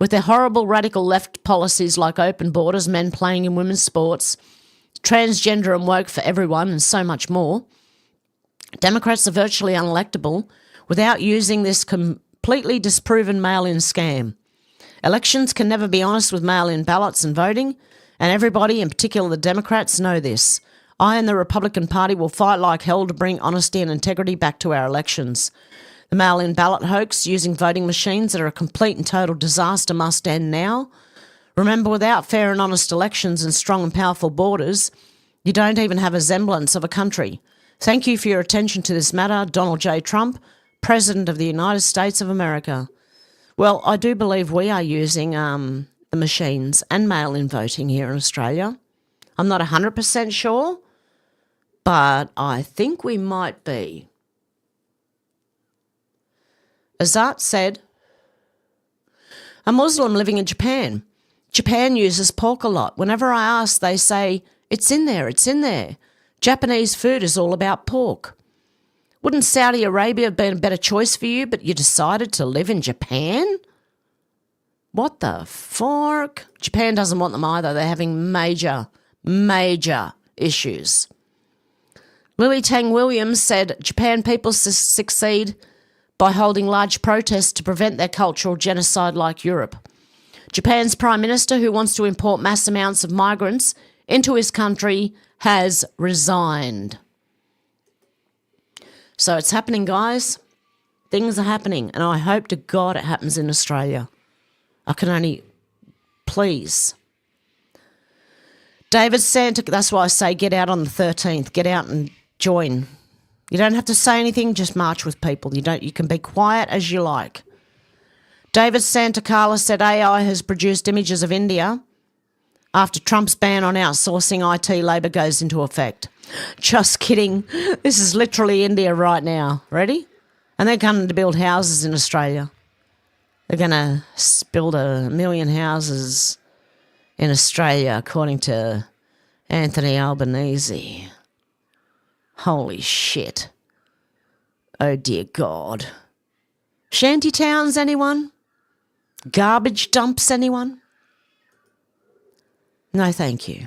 With their horrible radical left policies like open borders, men playing in women's sports, transgender and woke for everyone, and so much more, Democrats are virtually unelectable without using this completely disproven mail-in scam. Elections can never be honest with mail-in ballots and voting, and everybody, in particular the Democrats, know this. I and the Republican Party will fight like hell to bring honesty and integrity back to our elections. The mail-in ballot hoax using voting machines that are a complete and total disaster must end now. Remember, without fair and honest elections and strong and powerful borders, you don't even have a semblance of a country. Thank you for your attention to this matter, Donald J. Trump, President of the United States of America. Well, I do believe we are using the machines and mail-in voting here in Australia. I'm not 100% sure, but I think we might be. Azat said, a Muslim living in Japan. Japan uses pork a lot. Whenever I ask, they say, it's in there, it's in there. Japanese food is all about pork. Wouldn't Saudi Arabia have been a better choice for you, but you decided to live in Japan? What the fork? Japan doesn't want them either. They're having major issues. Lily Tang Williams said Japan people succeed by holding large protests to prevent their cultural genocide like Europe. Japan's Prime Minister, who wants to import mass amounts of migrants into his country, has resigned. So it's happening, guys. Things are happening, and I hope to God it happens in Australia. I can only, please. David Santa, that's why I say get out on the 13th. Get out and join. You don't have to say anything, just march with people. You can be quiet as you like. David Santa Carla said AI has produced images of India after Trump's ban on outsourcing IT labour goes into effect. Just kidding. This is literally India right now. Ready? And they're going to build houses in Australia. They're going to build 1 million houses in Australia, according to Anthony Albanese. Holy shit. Oh, dear God. Shanty towns, anyone? Garbage dumps, anyone? No, thank you.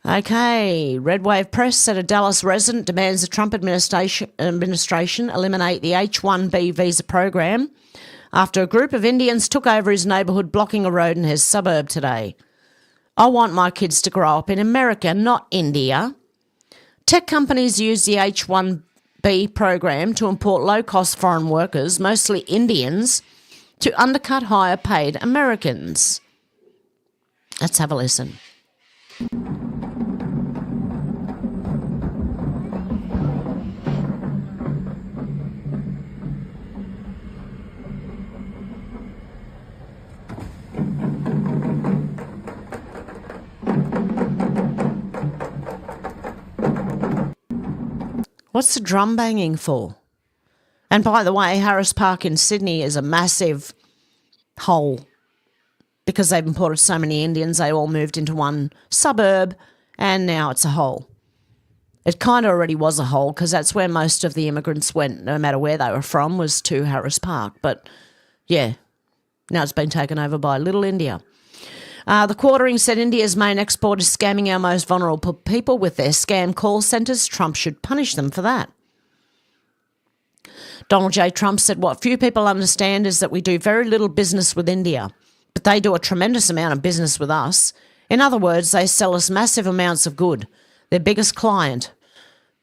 Okay, Red Wave Press said a Dallas resident demands the Trump administration eliminate the H-1B visa program after a group of Indians took over his neighbourhood, blocking a road in his suburb today. I want my kids to grow up in America, not India. Tech companies use the H-1B program to import low-cost foreign workers, mostly Indians, to undercut higher-paid Americans. Let's have a listen. What's the drum banging for? And by the way, Harris Park in Sydney is a massive hole because they've imported so many Indians. They all moved into one suburb and now it's a hole. It kind of already was a hole because that's where most of the immigrants went, no matter where they were from, was to Harris Park. But yeah, now it's been taken over by Little India. The Quartering said India's main export is scamming our most vulnerable people with their scam call centres. Trump should punish them for that. Donald J. Trump said what few people understand is that we do very little business with India, but they do a tremendous amount of business with us. In other words, they sell us massive amounts of good, their biggest client,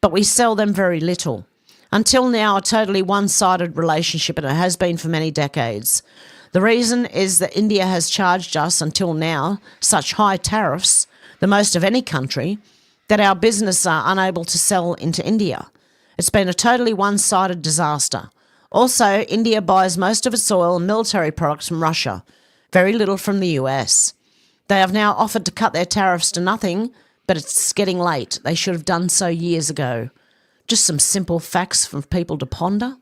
but we sell them very little. Until now, a totally one-sided relationship, and it has been for many decades. The reason is that India has charged us, until now, such high tariffs, the most of any country, that our business are unable to sell into India. It's been a totally one-sided disaster. Also, India buys most of its oil and military products from Russia, very little from the US. They have now offered to cut their tariffs to nothing, but it's getting late. They should have done so years ago. Just some simple facts for people to ponder.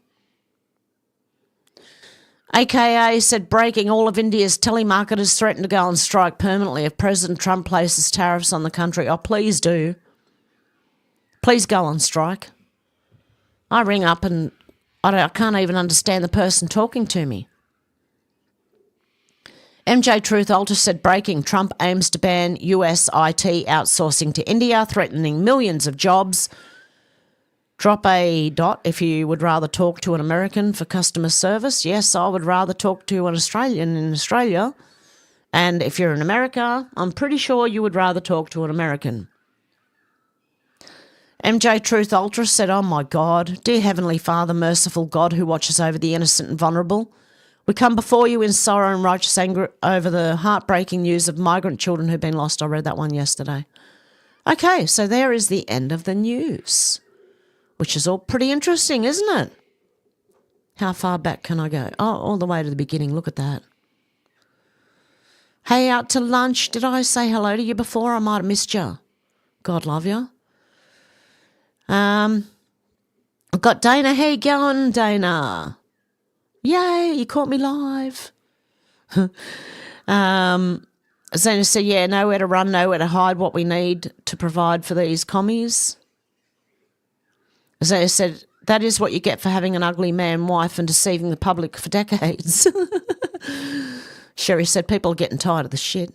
AKA said, breaking, all of India's telemarketers threaten to go on strike permanently if President Trump places tariffs on the country. Oh, please do. Please go on strike. I ring up and I can't even understand the person talking to me. MJ Truth Alter said, breaking, Trump aims to ban US IT outsourcing to India, threatening millions of jobs. Drop a dot if you would rather talk to an American for customer service. Yes, I would rather talk to an Australian in Australia. And if you're in America, I'm pretty sure you would rather talk to an American. MJ Truth Ultra said, oh my God, dear Heavenly Father, merciful God who watches over the innocent and vulnerable, we come before you in sorrow and righteous anger over the heartbreaking news of migrant children who've been lost. I read that one yesterday. Okay, so there is the end of the news. Which is all pretty interesting, isn't it? How far back can I go? Oh, all the way to the beginning. Look at that. Hey, out to lunch. Did I say hello to you before? I might have missed you. God love you. I've got Dana. How you going, Dana? Yay, you caught me live. Zena said, yeah, nowhere to run, nowhere to hide what we need to provide for these commies. As I said, that is what you get for having an ugly man wife and deceiving the public for decades. Sherry said, people are getting tired of the shit.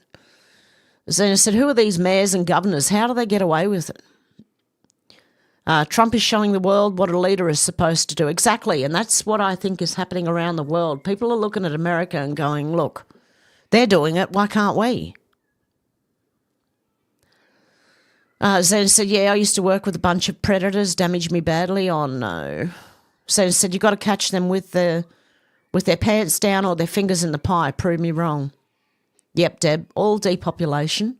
Zena said, who are these mayors and governors? How do they get away with it? Trump is showing the world what a leader is supposed to do. Exactly, and that's what I think is happening around the world. People are looking at America and going, look, they're doing it, why can't we? Zena said, yeah, I used to work with a bunch of predators, damaged me badly. Oh, no. Zena said, you've got to catch them with their pants down or their fingers in the pie. Prove me wrong. Yep, Deb, all depopulation.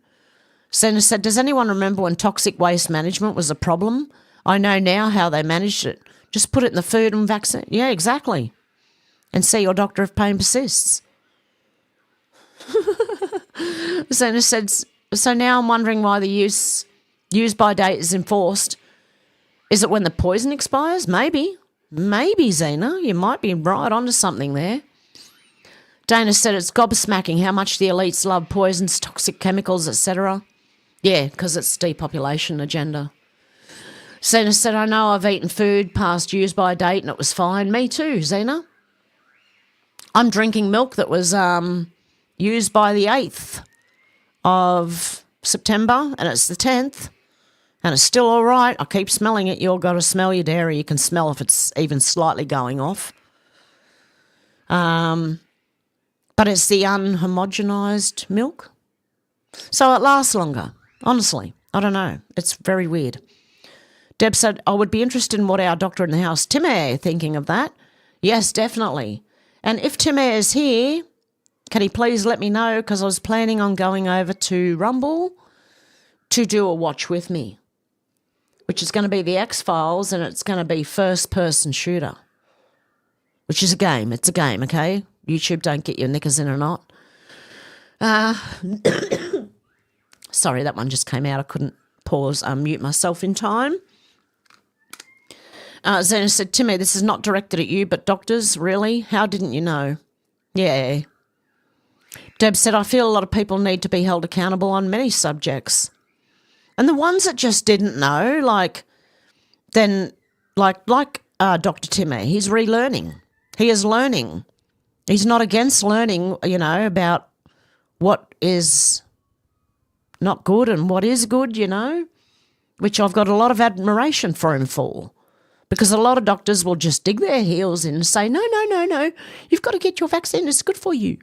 Zena said, does anyone remember when toxic waste management was a problem? I know now how they managed it. Just put it in the food and vaccine. Yeah, exactly. And see your doctor if pain persists. Zena said, so now I'm wondering why the use by date is enforced. Is it when the poison expires? Maybe. Maybe, Zena. You might be right onto something there. Dana said it's gobsmacking how much the elites love poisons, toxic chemicals, etc. Yeah, because it's depopulation agenda. Zena said, I know I've eaten food past use by date and it was fine. Me too, Zena. I'm drinking milk that was used by the 8th of September and it's the 10th. And it's still all right. I keep smelling it. You've got to smell your dairy. You can smell if it's even slightly going off. But it's the unhomogenized milk. So it lasts longer. Honestly, I don't know. It's very weird. Deb said, I would be interested in what our doctor in the house, Timmy, thinking of that. Yes, definitely. And if Timmy is here, can he please let me know? Because I was planning on going over to Rumble to do a watch with me, which is going to be the X-Files, and it's going to be first-person shooter, which is a game. It's a game, okay? YouTube, don't get your knickers in a knot. Sorry, that one just came out. I couldn't unmute myself in time. Zena said, Timmy, this is not directed at you, but doctors, really? How didn't you know? Yeah. Deb said, I feel a lot of people need to be held accountable on many subjects. And the ones that just didn't know, like Dr. Timmy, he's relearning. He is learning. He's not against learning, about what is not good and what is good, which I've got a lot of admiration for him for. Because a lot of doctors will just dig their heels in and say, no, you've got to get your vaccine, it's good for you.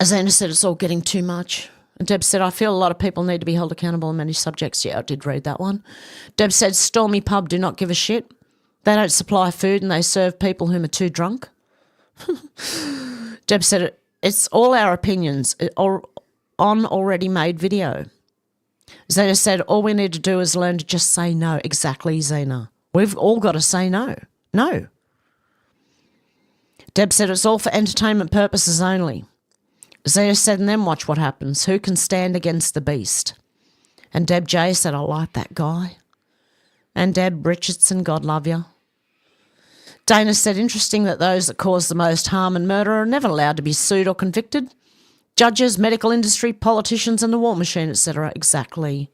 As Anna said, it's all getting too much. And Deb said, I feel a lot of people need to be held accountable on many subjects. Yeah, I did read that one. Deb said, Stormy Pub do not give a shit. They don't supply food and they serve people whom are too drunk. Deb said, it's all our opinions on already made video. Zena said, all we need to do is learn to just say no. Exactly, Zena. We've all got to say no. No. Deb said, it's all for entertainment purposes only. Zeta said, and then watch what happens. Who can stand against the beast? And Deb J said, I like that guy. And Deb Richardson, God love you. Dana said, interesting that those that cause the most harm and murder are never allowed to be sued or convicted. Judges, medical industry, politicians and the war machine, etc. Exactly.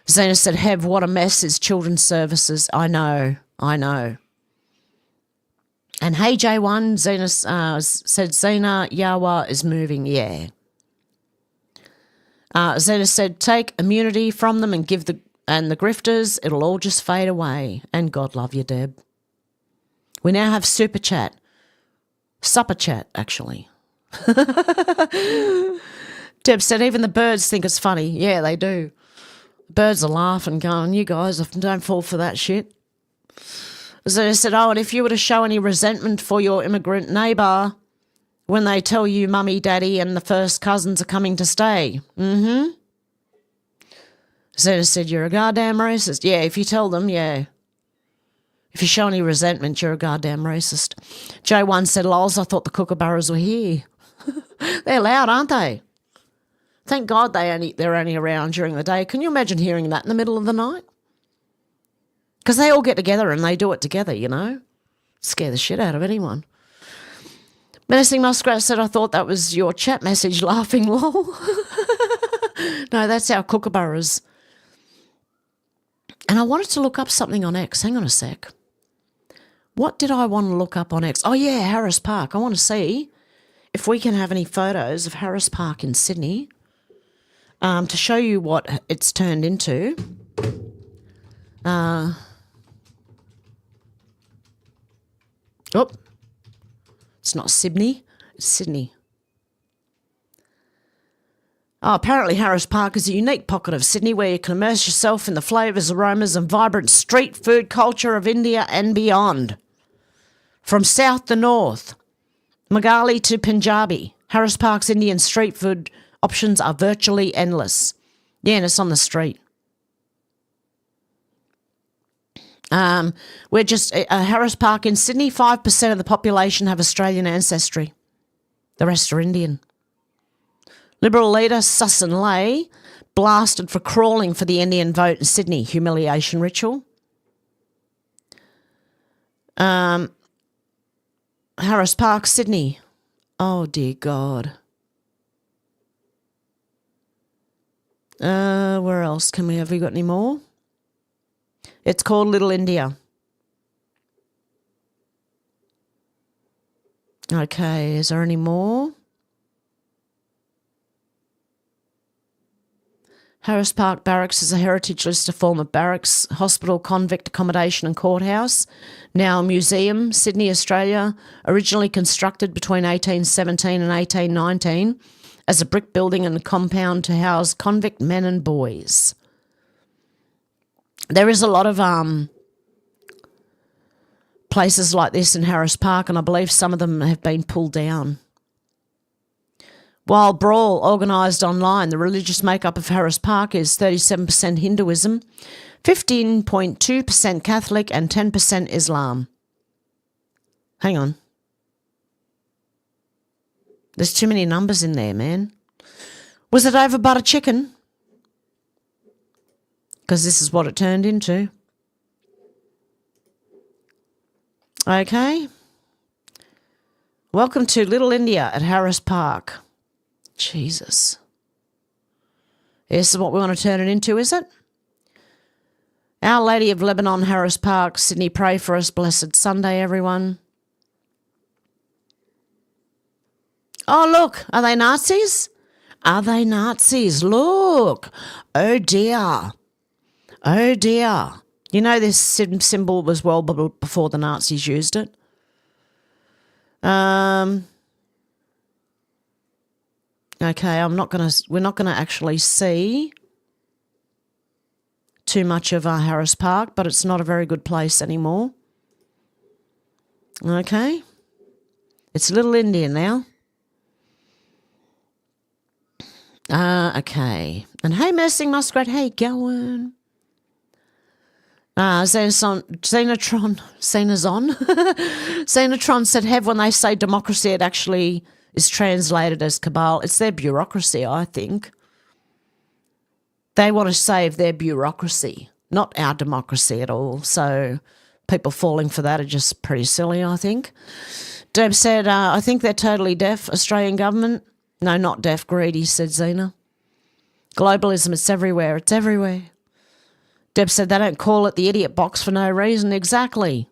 Zena said, Hev, what a mess is children's services. I know. And hey, J1, Zena said, Zena Yawa is moving. Yeah. Zena said, take immunity from them and give the grifters, it'll all just fade away. And God love you, Deb. We now have super chat. Supper chat, actually. Deb said, even the birds think it's funny. Yeah, they do. Birds are laughing, going, you guys don't fall for that shit. Zena said, oh, and if you were to show any resentment for your immigrant neighbour when they tell you mummy, daddy and the first cousins are coming to stay. Zena said, you're a goddamn racist. Yeah, if you tell them, yeah. If you show any resentment, you're a goddamn racist. J1 said, lols, I thought the kookaburras were here. They're loud, aren't they? Thank God they're only around during the day. Can you imagine hearing that in the middle of the night? Because they all get together and they do it together, you know. Scare the shit out of anyone. Menacing Muskrat said, I thought that was your chat message, laughing, lol. No, that's our kookaburras. And I wanted to look up something on X. Hang on a sec. What did I want to look up on X? Oh, yeah, Harris Park. I want to see if we can have any photos of Harris Park in Sydney to show you what it's turned into. It's not Sydney. It's Sydney. Oh, apparently Harris Park is a unique pocket of Sydney where you can immerse yourself in the flavours, aromas and vibrant street food culture of India and beyond. From south to north, Magali to Punjabi, Harris Park's Indian street food options are virtually endless. Yeah, and it's on the street. We're just Harris Park in Sydney, 5% of the population have Australian ancestry. The rest are Indian. Liberal leader Sussan Ley blasted for crawling for the Indian vote in Sydney, humiliation ritual. Harris Park, Sydney. Oh, dear God. Where else can we have? We got any more? It's called Little India. Okay, is there any more? Harris Park Barracks is a heritage list of former barracks, hospital, convict accommodation and courthouse. Now a museum, Sydney, Australia, originally constructed between 1817 and 1819 as a brick building and a compound to house convict men and boys. There is a lot of places like this in Harris Park, and I believe some of them have been pulled down. While Brawl organised online, the religious makeup of Harris Park is 37% Hinduism, 15.2% Catholic and 10% Islam. Hang on. There's too many numbers in there, man. Was it over butter chicken? Because this is what it turned into. Okay. Welcome to Little India at Harris Park. Jesus. This is what we want to turn it into, is it? Our Lady of Lebanon, Harris Park, Sydney, pray for us. Blessed Sunday, everyone. Oh, look. Are they Nazis? Are they Nazis? Look. Oh, dear. Oh, dear. You know this symbol was well before the Nazis used it. Okay, we're not gonna actually see too much of Harris Park, but it's not a very good place anymore. Okay. It's Little India now. Okay. And hey, Menacing Muskrat, how you going? Xenotron said, Hev, when they say democracy, it actually is translated as cabal. It's their bureaucracy, I think. They want to save their bureaucracy, not our democracy at all. So people falling for that are just pretty silly, I think. Deb said, I think they're totally deaf, Australian government. No, not deaf, greedy, said Xena. Globalism, it's everywhere. It's everywhere. Deb said they don't call it the idiot box for no reason. Exactly.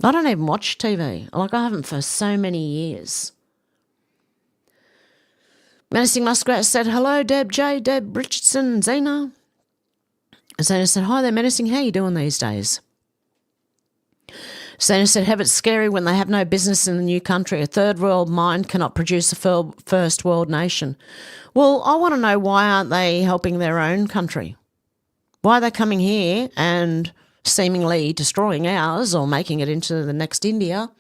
I don't even watch TV. Like, I haven't for so many years. Menacing Muskrat said, hello, Deb, J, Deb, Richardson, Xena. Xena said, hi there, Menacing. How you doing these days? Xena said, Hev, it's scary when they have no business in the new country. A third world mind cannot produce a first world nation. Well, I want to know, why aren't they helping their own country? Why are they coming here and seemingly destroying ours or making it into the next India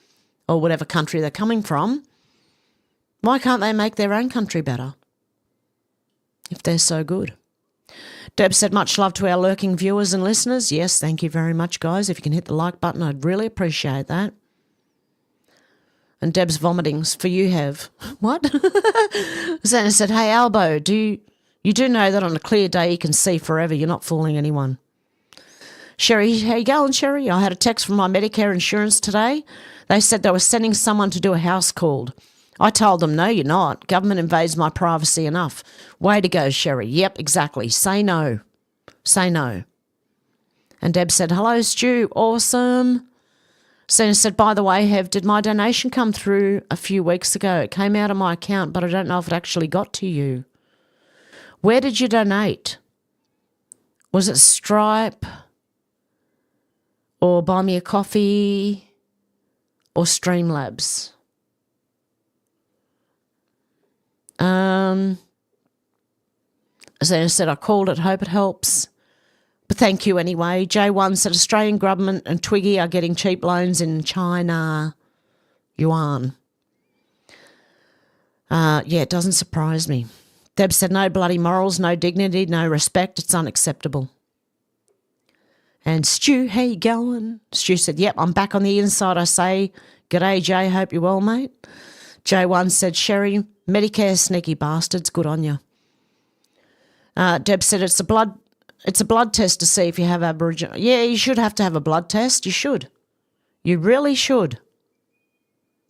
or whatever country they're coming from? Why can't they make their own country better if they're so good? Deb said, much love to our lurking viewers and listeners. Yes, thank you very much, guys. If you can hit the like button, I'd really appreciate that. And Deb's vomitings for you, Hev. What? Xena said, hey, Albo, you do know that on a clear day you can see forever. You're not fooling anyone. Sherry, how you going, Sherry? I had a text from my Medicare insurance today. They said they were sending someone to do a house call. I told them, no, you're not. Government invades my privacy enough. Way to go, Sherry. Yep, exactly. Say no. Say no. And Deb said, hello, Stu. Awesome. Xena said, by the way, Hev, did my donation come through a few weeks ago? It came out of my account, but I don't know if it actually got to you. Where did you donate? Was it Stripe? Or Buy Me a Coffee? Or Streamlabs? Xena said, I called it, hope it helps. But thank you anyway. J1 said, Australian government and Twiggy are getting cheap loans in China. Yuan. Yeah, it doesn't surprise me. Deb said, no bloody morals, no dignity, no respect. It's unacceptable. And Stu, how you going? Stu said, yep, I'm back on the inside, I say. G'day, Jay, hope you're well, mate. J1 said, Sherry, Medicare sneaky bastards, good on you. Deb said, it's a blood test to see if you have Aboriginal. Yeah, you should have to have a blood test. You should. You really should.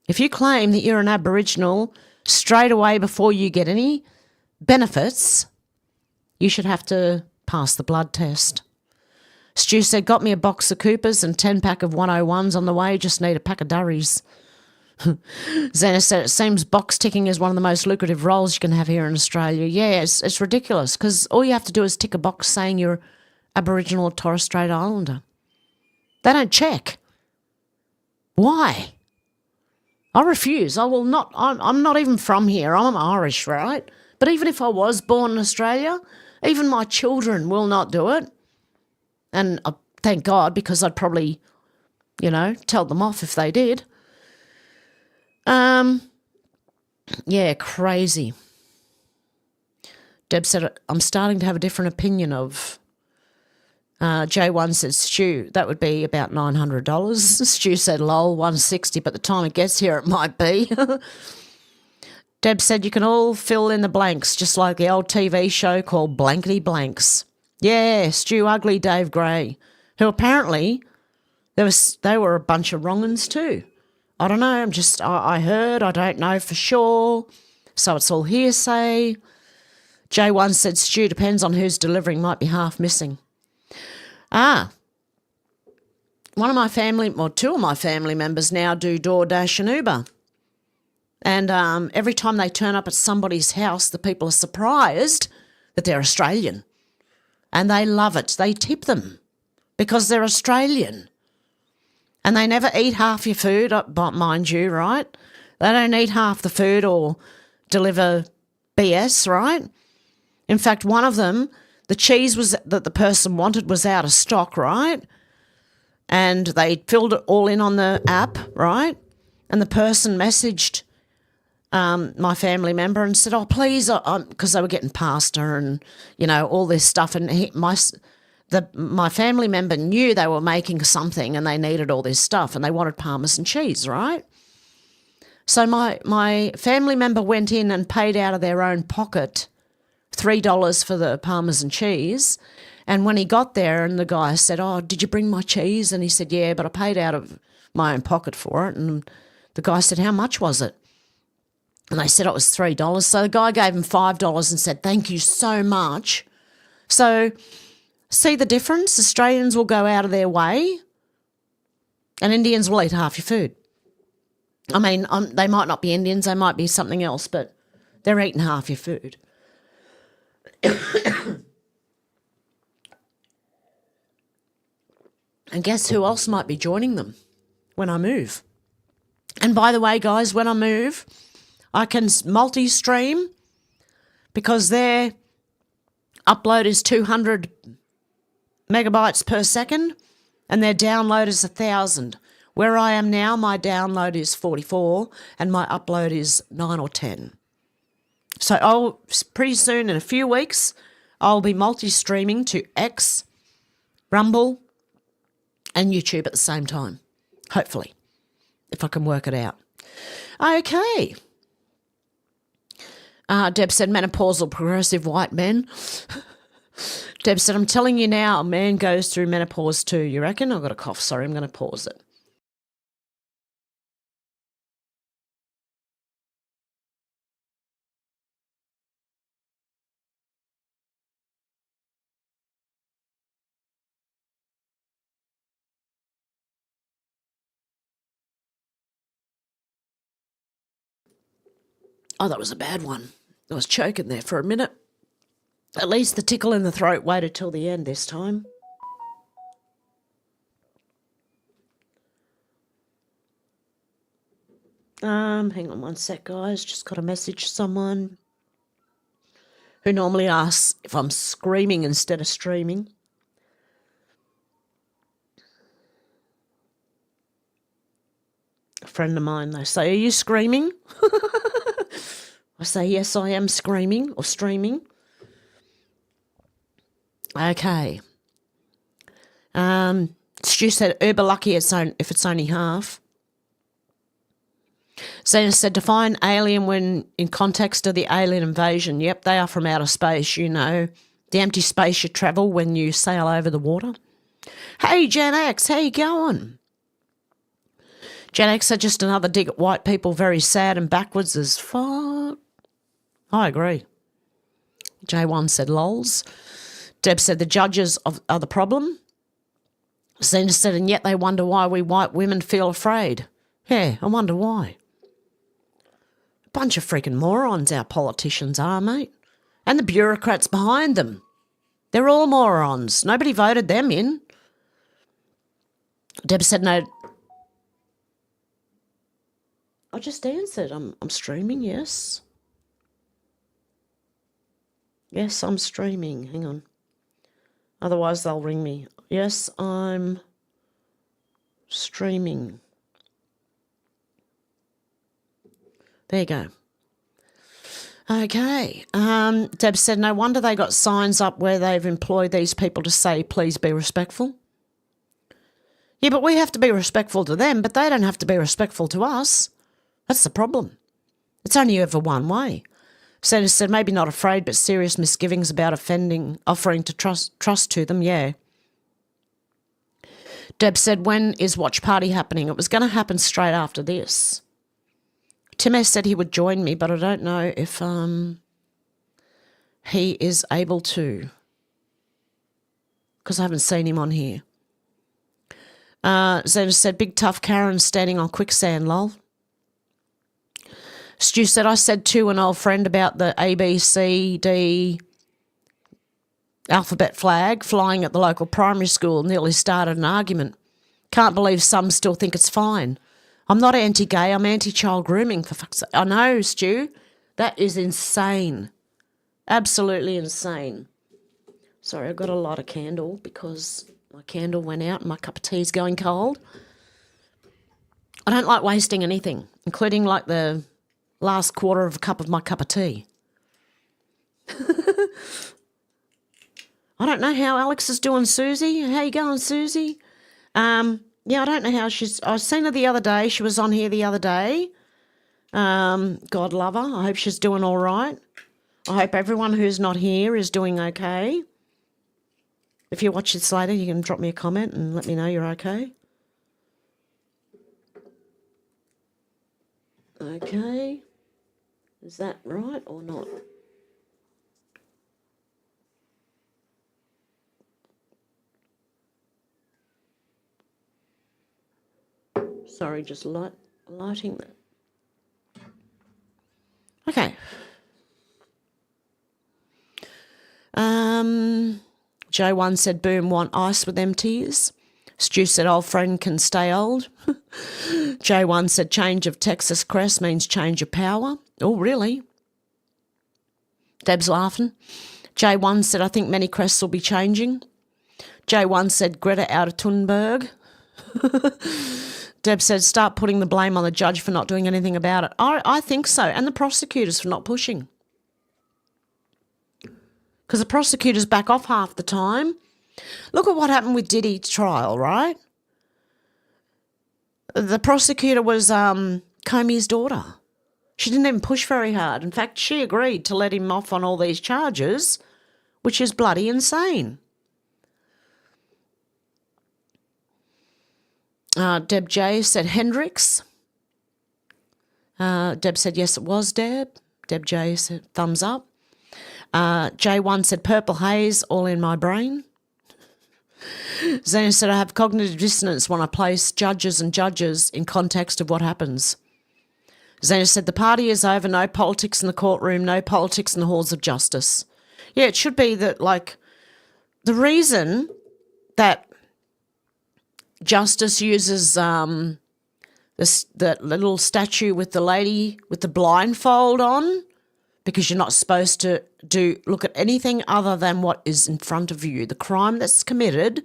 If you claim that you're an Aboriginal straight away before you get any benefits, you should have to pass the blood test. Stu said, got me a box of Coopers and 10-pack of 101s on the way, just need a pack of durries. Xena said, it seems box ticking is one of the most lucrative roles you can have here in Australia. Yeah, it's ridiculous because all you have to do is tick a box saying you're Aboriginal or Torres Strait Islander. They don't check. Why? I refuse. I will not. I'm not even from here. I'm Irish, right? But even if I was born in Australia, even my children will not do it. And thank God, because I'd probably, tell them off if they did. Yeah, crazy. Deb said, I'm starting to have a different opinion of. J1 said, Stu, that would be about $900. Stu said, lol, $160, but the time it gets here, it might be. Deb said, you can all fill in the blanks, just like the old TV show called Blankety Blanks. Yeah, Stu Ugly, Dave Gray, who apparently, they were a bunch of wrong-uns too. I don't know, I heard, I don't know for sure, so it's all hearsay. J1 said, Stu, depends on who's delivering, might be half missing. One of my family, or two of my family members now do DoorDash and Uber. And every time they turn up at somebody's house, the people are surprised that they're Australian. And they love it. They tip them because they're Australian. And they never eat half your food, mind you, right? They don't eat half the food or deliver BS, right? In fact, one of them, the cheese that the person wanted was out of stock, right? And they filled it all in on the app, right? And the person messaged my family member and said, oh, please, because they were getting pasta and, all this stuff. And my family member knew they were making something and they needed all this stuff and they wanted Parmesan cheese, right? So my family member went in and paid out of their own pocket $3 for the Parmesan cheese. And when he got there and the guy said, oh, did you bring my cheese? And he said, yeah, but I paid out of my own pocket for it. And the guy said, how much was it? And they said it was $3. So the guy gave him $5 and said, thank you so much. So see the difference? Australians will go out of their way and Indians will eat half your food. I mean, they might not be Indians, they might be something else, but they're eating half your food. And guess who else might be joining them when I move? And by the way, guys, when I move, I can multi-stream because their upload is 200 megabytes per second and their download is 1,000. Where I am now, my download is 44 and my upload is 9 or 10. So pretty soon, in a few weeks, I'll be multi-streaming to X, Rumble, and YouTube at the same time. Hopefully, if I can work it out. Okay. Deb said, menopausal progressive white men. Deb said, I'm telling you now, a man goes through menopause too. You reckon? I've got a cough. Sorry, I'm going to pause it. Oh, that was a bad one. I was choking there for a minute. At least the tickle in the throat waited till the end this time. Hang on one sec, guys. Just got to message someone who normally asks if I'm screaming instead of streaming. A friend of mine, they say, are you screaming? I say, yes, I am screaming or streaming. Okay. Stu said, uber lucky if it's only half. Zena said, define alien when in context of the alien invasion. Yep, they are from outer space, you know. The empty space you travel when you sail over the water. Hey, Gen X, how you going? Gen X are just another dig at white people, very sad and backwards as fuck. I agree. J1 said lols. Deb said the judges are the problem. Zena said, and yet they wonder why we white women feel afraid. Yeah, I wonder why. A bunch of freaking morons our politicians are, mate. And the bureaucrats behind them. They're all morons. Nobody voted them in. Deb said no. I just answered. I'm streaming, yes. Yes, I'm streaming. Hang on. Otherwise, they'll ring me. Yes, I'm streaming. There you go. Okay. Deb said, no wonder they got signs up where they've employed these people to say, please be respectful. Yeah, but we have to be respectful to them, but they don't have to be respectful to us. That's the problem. It's only ever one way. Senator said, maybe not afraid, but serious misgivings about offering to trust to them, yeah. Deb said, when is Watch Party happening? It was going to happen straight after this. Tim S. said he would join me, but I don't know if he is able to because I haven't seen him on here. Zena said, big tough Karen standing on quicksand, lol. Stu said, I said to an old friend about the A, B, C, D alphabet flag flying at the local primary school, nearly started an argument. Can't believe some still think it's fine. I'm not anti-gay, I'm anti-child grooming, for fuck's sake. I know, Stu. That is insane. Absolutely insane. Sorry, I got a light a candle because my candle went out and my cup of tea is going cold. I don't like wasting anything, including like the last quarter of a cup of my cup of tea. I don't know how Alex is doing, Susie. How you going, Susie? Yeah, I don't know how she's... I seen her the other day. She was on here the other day. God love her. I hope she's doing all right. I hope everyone who's not here is doing okay. If you watch this later, you can drop me a comment and let me know you're okay. Okay. Is that right or not? Sorry, just lighting that. Okay. Joe1 said, boom, want ice with them tears. Stu said, old friend can stay old. Joe1 said, change of Texas crest means change of power. Oh, really? Deb's laughing. J1 said, I think many crests will be changing. J1 said, Greta out of Thunberg. Deb said, start putting the blame on the judge for not doing anything about it. I think so, and the prosecutors for not pushing. Because the prosecutors back off half the time. Look at what happened with Diddy's trial, right? The prosecutor was Comey's daughter. She didn't even push very hard. In fact, she agreed to let him off on all these charges, which is bloody insane. Deb J said Hendrix. Deb said, yes, it was Deb. Deb J said, thumbs up. J1 said, purple haze, all in my brain. Zena said, I have cognitive dissonance when I place judges in context of what happens. Zena said, the party is over, no politics in the courtroom, no politics in the halls of justice. Yeah, it should be that, like, the reason that Justice uses that little statue with the lady with the blindfold on, because you're not supposed to look at anything other than what is in front of you, the crime that's committed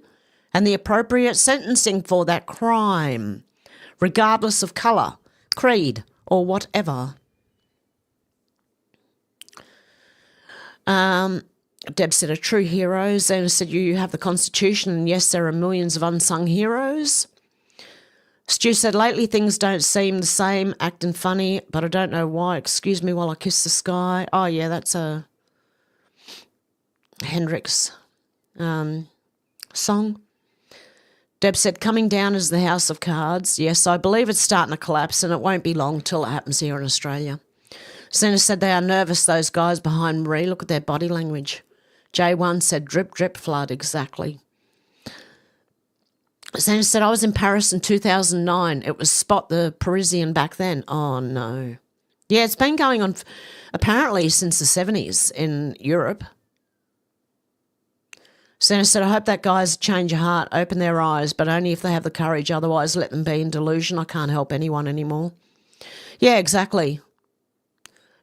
and the appropriate sentencing for that crime, regardless of colour, creed, or whatever. Deb said, a true hero. Zena said, you have the Constitution, and yes, there are millions of unsung heroes. Stu said, lately things don't seem the same, acting funny, but I don't know why. Excuse me while I kiss the sky. Oh, yeah, that's a Hendrix song. Deb said, coming down is the House of Cards. Yes, I believe it's starting to collapse, and it won't be long till it happens here in Australia. Zena said, they are nervous, those guys behind Marie. Look at their body language. J1 said, drip, drip, flood, exactly. Zena said, I was in Paris in 2009. It was Spot the Parisian back then. Oh, no. Yeah, it's been going on apparently since the 70s in Europe. Zena said, I hope that guys change of heart, open their eyes, but only if they have the courage. Otherwise, let them be in delusion. I can't help anyone anymore. Yeah, exactly.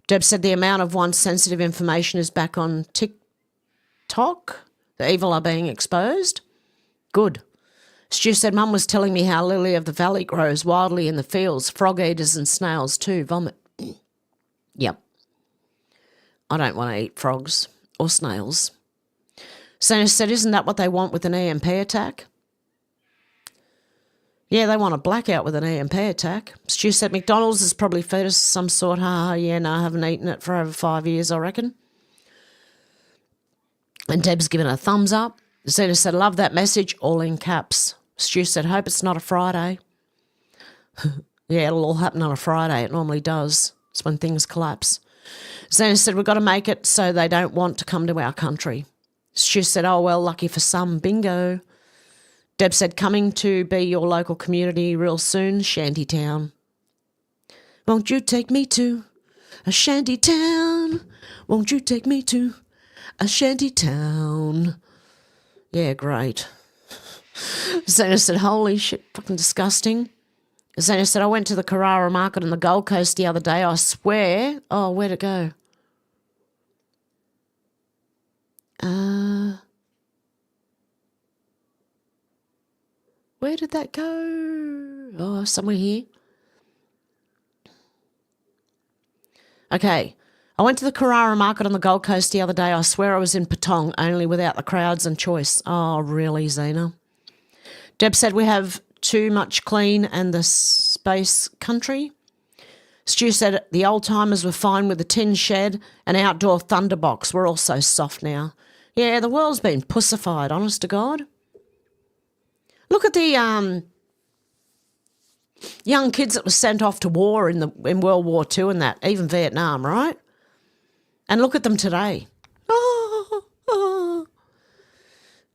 Deb said, the amount of one's sensitive information is back on TikTok. The evil are being exposed. Good. Stu said, Mum was telling me how lily of the valley grows wildly in the fields, frog eaters and snails too, vomit. Yep. I don't want to eat frogs or snails. Sana said, isn't that what they want with an EMP attack? Yeah, they want a blackout with an EMP attack. Stu said, McDonald's is probably fed us some sort. Yeah, no, I haven't eaten it for over 5 years, I reckon. And Deb's given a thumbs up. Zena said, love that message, all in caps. Stu said, hope it's not a Friday. Yeah, it'll all happen on a Friday. It normally does. It's when things collapse. Zena said, we've got to make it so they don't want to come to our country. Stu said, oh, well, lucky for some, bingo. Deb said, coming to be your local community real soon, Shantytown. Won't you take me to a shantytown? Won't you take me to a shantytown? Yeah, great. Zena said, holy shit, fucking disgusting. Zena said, I went to the Carrara market on the Gold Coast the other day, I swear. Oh, where'd it go? Where did that go? Oh, somewhere here. Okay. I went to the Carrara market on the Gold Coast the other day. I swear I was in Patong, only without the crowds and choice. Oh, really, Zena? Deb said we have too much clean and the space country. Stu said the old timers were fine with the tin shed and outdoor thunderbox. We're all so soft now. Yeah, the world's been pussified, honest to God. Look at the young kids that were sent off to war in World War II and that, even Vietnam, right? And look at them today.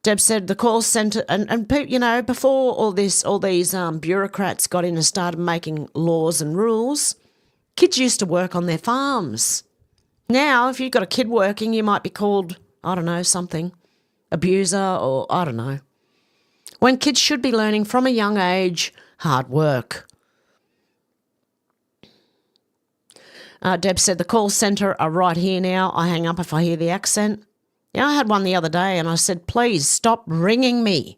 Deb said the call centre, and you know, before all these bureaucrats got in and started making laws and rules, kids used to work on their farms. Now, if you've got a kid working, you might be called, I don't know, something, abuser or I don't know. When kids should be learning from a young age, hard work. Deb said the call centre are right here now. I hang up if I hear the accent. Yeah, I had one the other day and I said, please stop ringing me.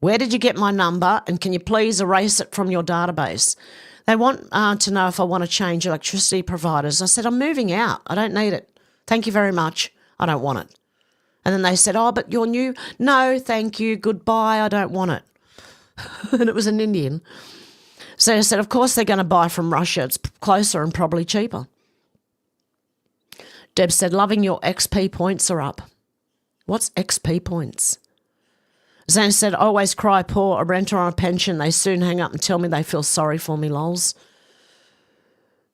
Where did you get my number and can you please erase it from your database? They want to know if I want to change electricity providers. I said, I'm moving out. I don't need it. Thank you very much. I don't want it. And then they said, oh, but you're new. No, thank you. Goodbye. I don't want it. And it was an Indian. So I said, of course they're going to buy from Russia. It's closer and probably cheaper. Deb said, loving your XP points are up. What's XP points? Zana said, always cry poor, a renter on a pension. They soon hang up and tell me they feel sorry for me, lols.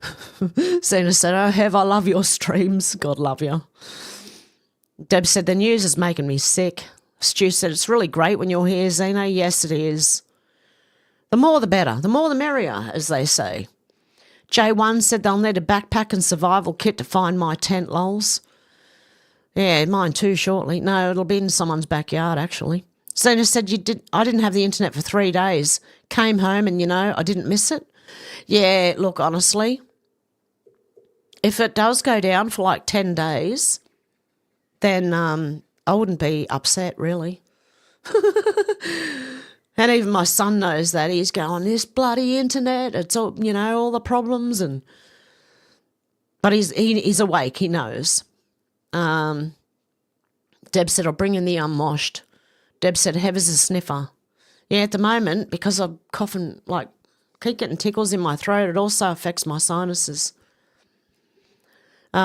Zana said, oh, Hev, I love your streams. God love you. Deb said, the news is making me sick. Stu said, it's really great when you're here, Zena. Yes, it is. The more the better. The more the merrier, as they say. J1 said they'll need a backpack and survival kit to find my tent, lols. Yeah, mine too, shortly. No, it'll be in someone's backyard, actually. Zena said, I didn't have the internet for 3 days. Came home and, you know, I didn't miss it. Yeah, look, honestly, if it does go down for like 10 days, then I wouldn't be upset, really. And even my son knows that. He's going, this bloody internet, it's all, you know, all the problems. But he's awake, he knows. Deb said, I'll bring in the unwashed. Deb said, Hev is a sniffer. Yeah, at the moment, because I'm coughing, like, keep getting tickles in my throat, it also affects my sinuses.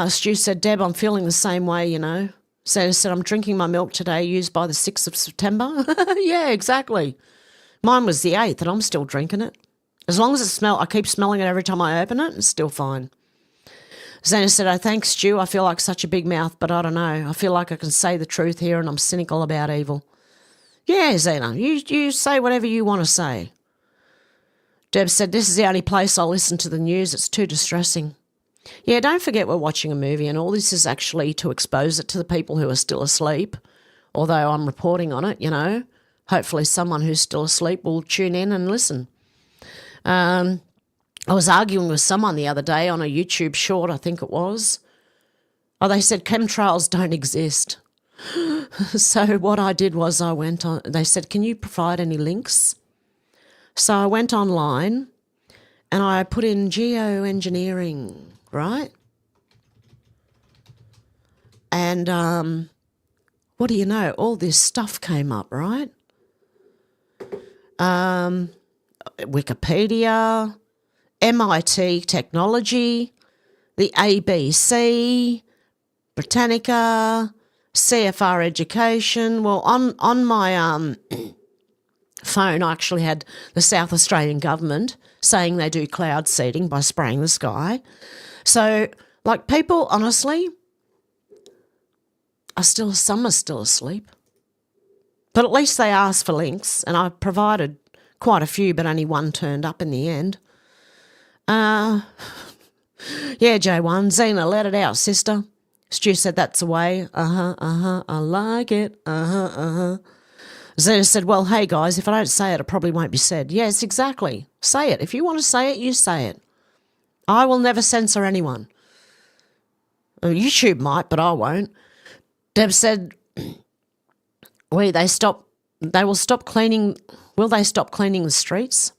Stu said, Deb, I'm feeling the same way, you know. So said, I'm drinking my milk today, used by the 6th of September. Yeah, exactly. Mine was the 8th, and I'm still drinking it. As long as I keep smelling it every time I open it, it's still fine. Zena said, oh, thanks, Stu. I feel like such a big mouth, but I don't know. I feel like I can say the truth here, and I'm cynical about evil. Yeah, Zena, you say whatever you want to say. Deb said, this is the only place I'll listen to the news. It's too distressing. Yeah, don't forget we're watching a movie, and all this is actually to expose it to the people who are still asleep, although I'm reporting on it, you know. Hopefully someone who's still asleep will tune in and listen. I was arguing with someone the other day on a YouTube short, I think it was. Oh, they said chemtrails don't exist. So what I did was I went on, they said, can you provide any links? So I went online and I put in geoengineering, right? And what do you know? All this stuff came up, right? Wikipedia, MIT Technology, the ABC, Britannica, CFR Education. Well, on my phone, I actually had the South Australian government saying they do cloud seeding by spraying the sky. So, like, people, honestly, some are still asleep. But at least they asked for links, and I provided quite a few, but only one turned up in the end. Yeah, J1, Zena, let it out, sister. Stu said that's the way. I like it. Zena said, well, hey, guys, if I don't say it, it probably won't be said. Yes, exactly. Say it. If you want to say it, you say it. I will never censor anyone. YouTube might, but I won't. Deb said, will they stop cleaning the streets?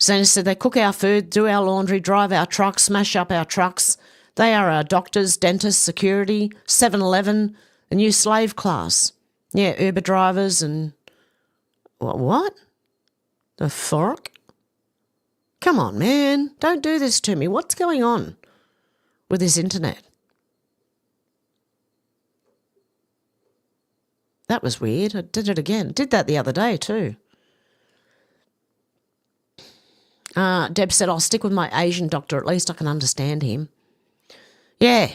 Zena said they cook our food, do our laundry, drive our trucks, smash up our trucks. They are doctors, dentists, security, 7-Eleven, a new slave class. Yeah, Uber drivers and... What? The fuck? Come on, man. Don't do this to me. What's going on with this internet? That was weird. I did it again. Did that the other day too. Deb said, I'll stick with my Asian doctor. At least I can understand him. Yeah.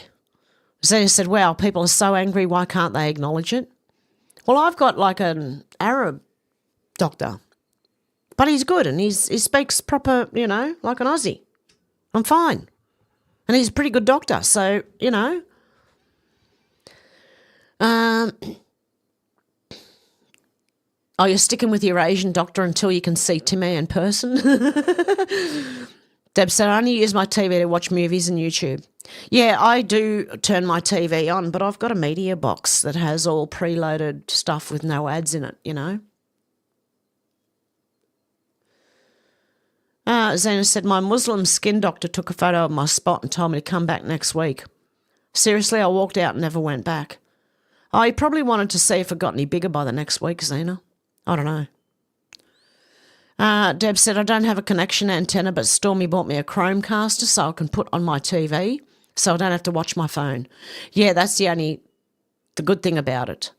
Zena said, wow, people are so angry. Why can't they acknowledge it? Well, I've got like an Arab doctor. But he's good and he speaks proper, like an Aussie. I'm fine. And he's a pretty good doctor. So, Oh, you're sticking with your Asian doctor until you can see Timmy in person? Deb said, I only use my TV to watch movies and YouTube. Yeah, I do turn my TV on, but I've got a media box that has all preloaded stuff with no ads in it, Zena said, my Muslim skin doctor took a photo of my spot and told me to come back next week. Seriously, I walked out and never went back. Oh, he probably wanted to see if it got any bigger by the next week, Zena. I don't know. Deb said, I don't have a connection antenna, but Stormy bought me a Chromecaster so I can put on my TV so I don't have to watch my phone. Yeah, that's the good thing about it.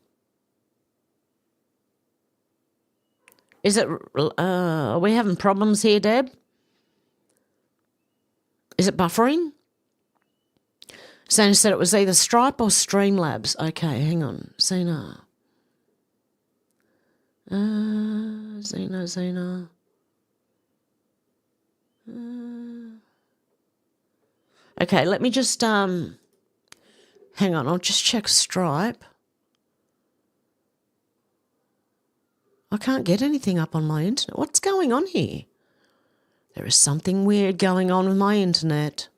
Is it, are we having problems here, Deb? Is it buffering? Zena said it was either Stripe or Streamlabs. Okay, hang on. Zena. Zena. Okay, let me just, hang on, I'll just check Stripe. I can't get anything up on my internet. What's going on here? There is something weird going on with my internet.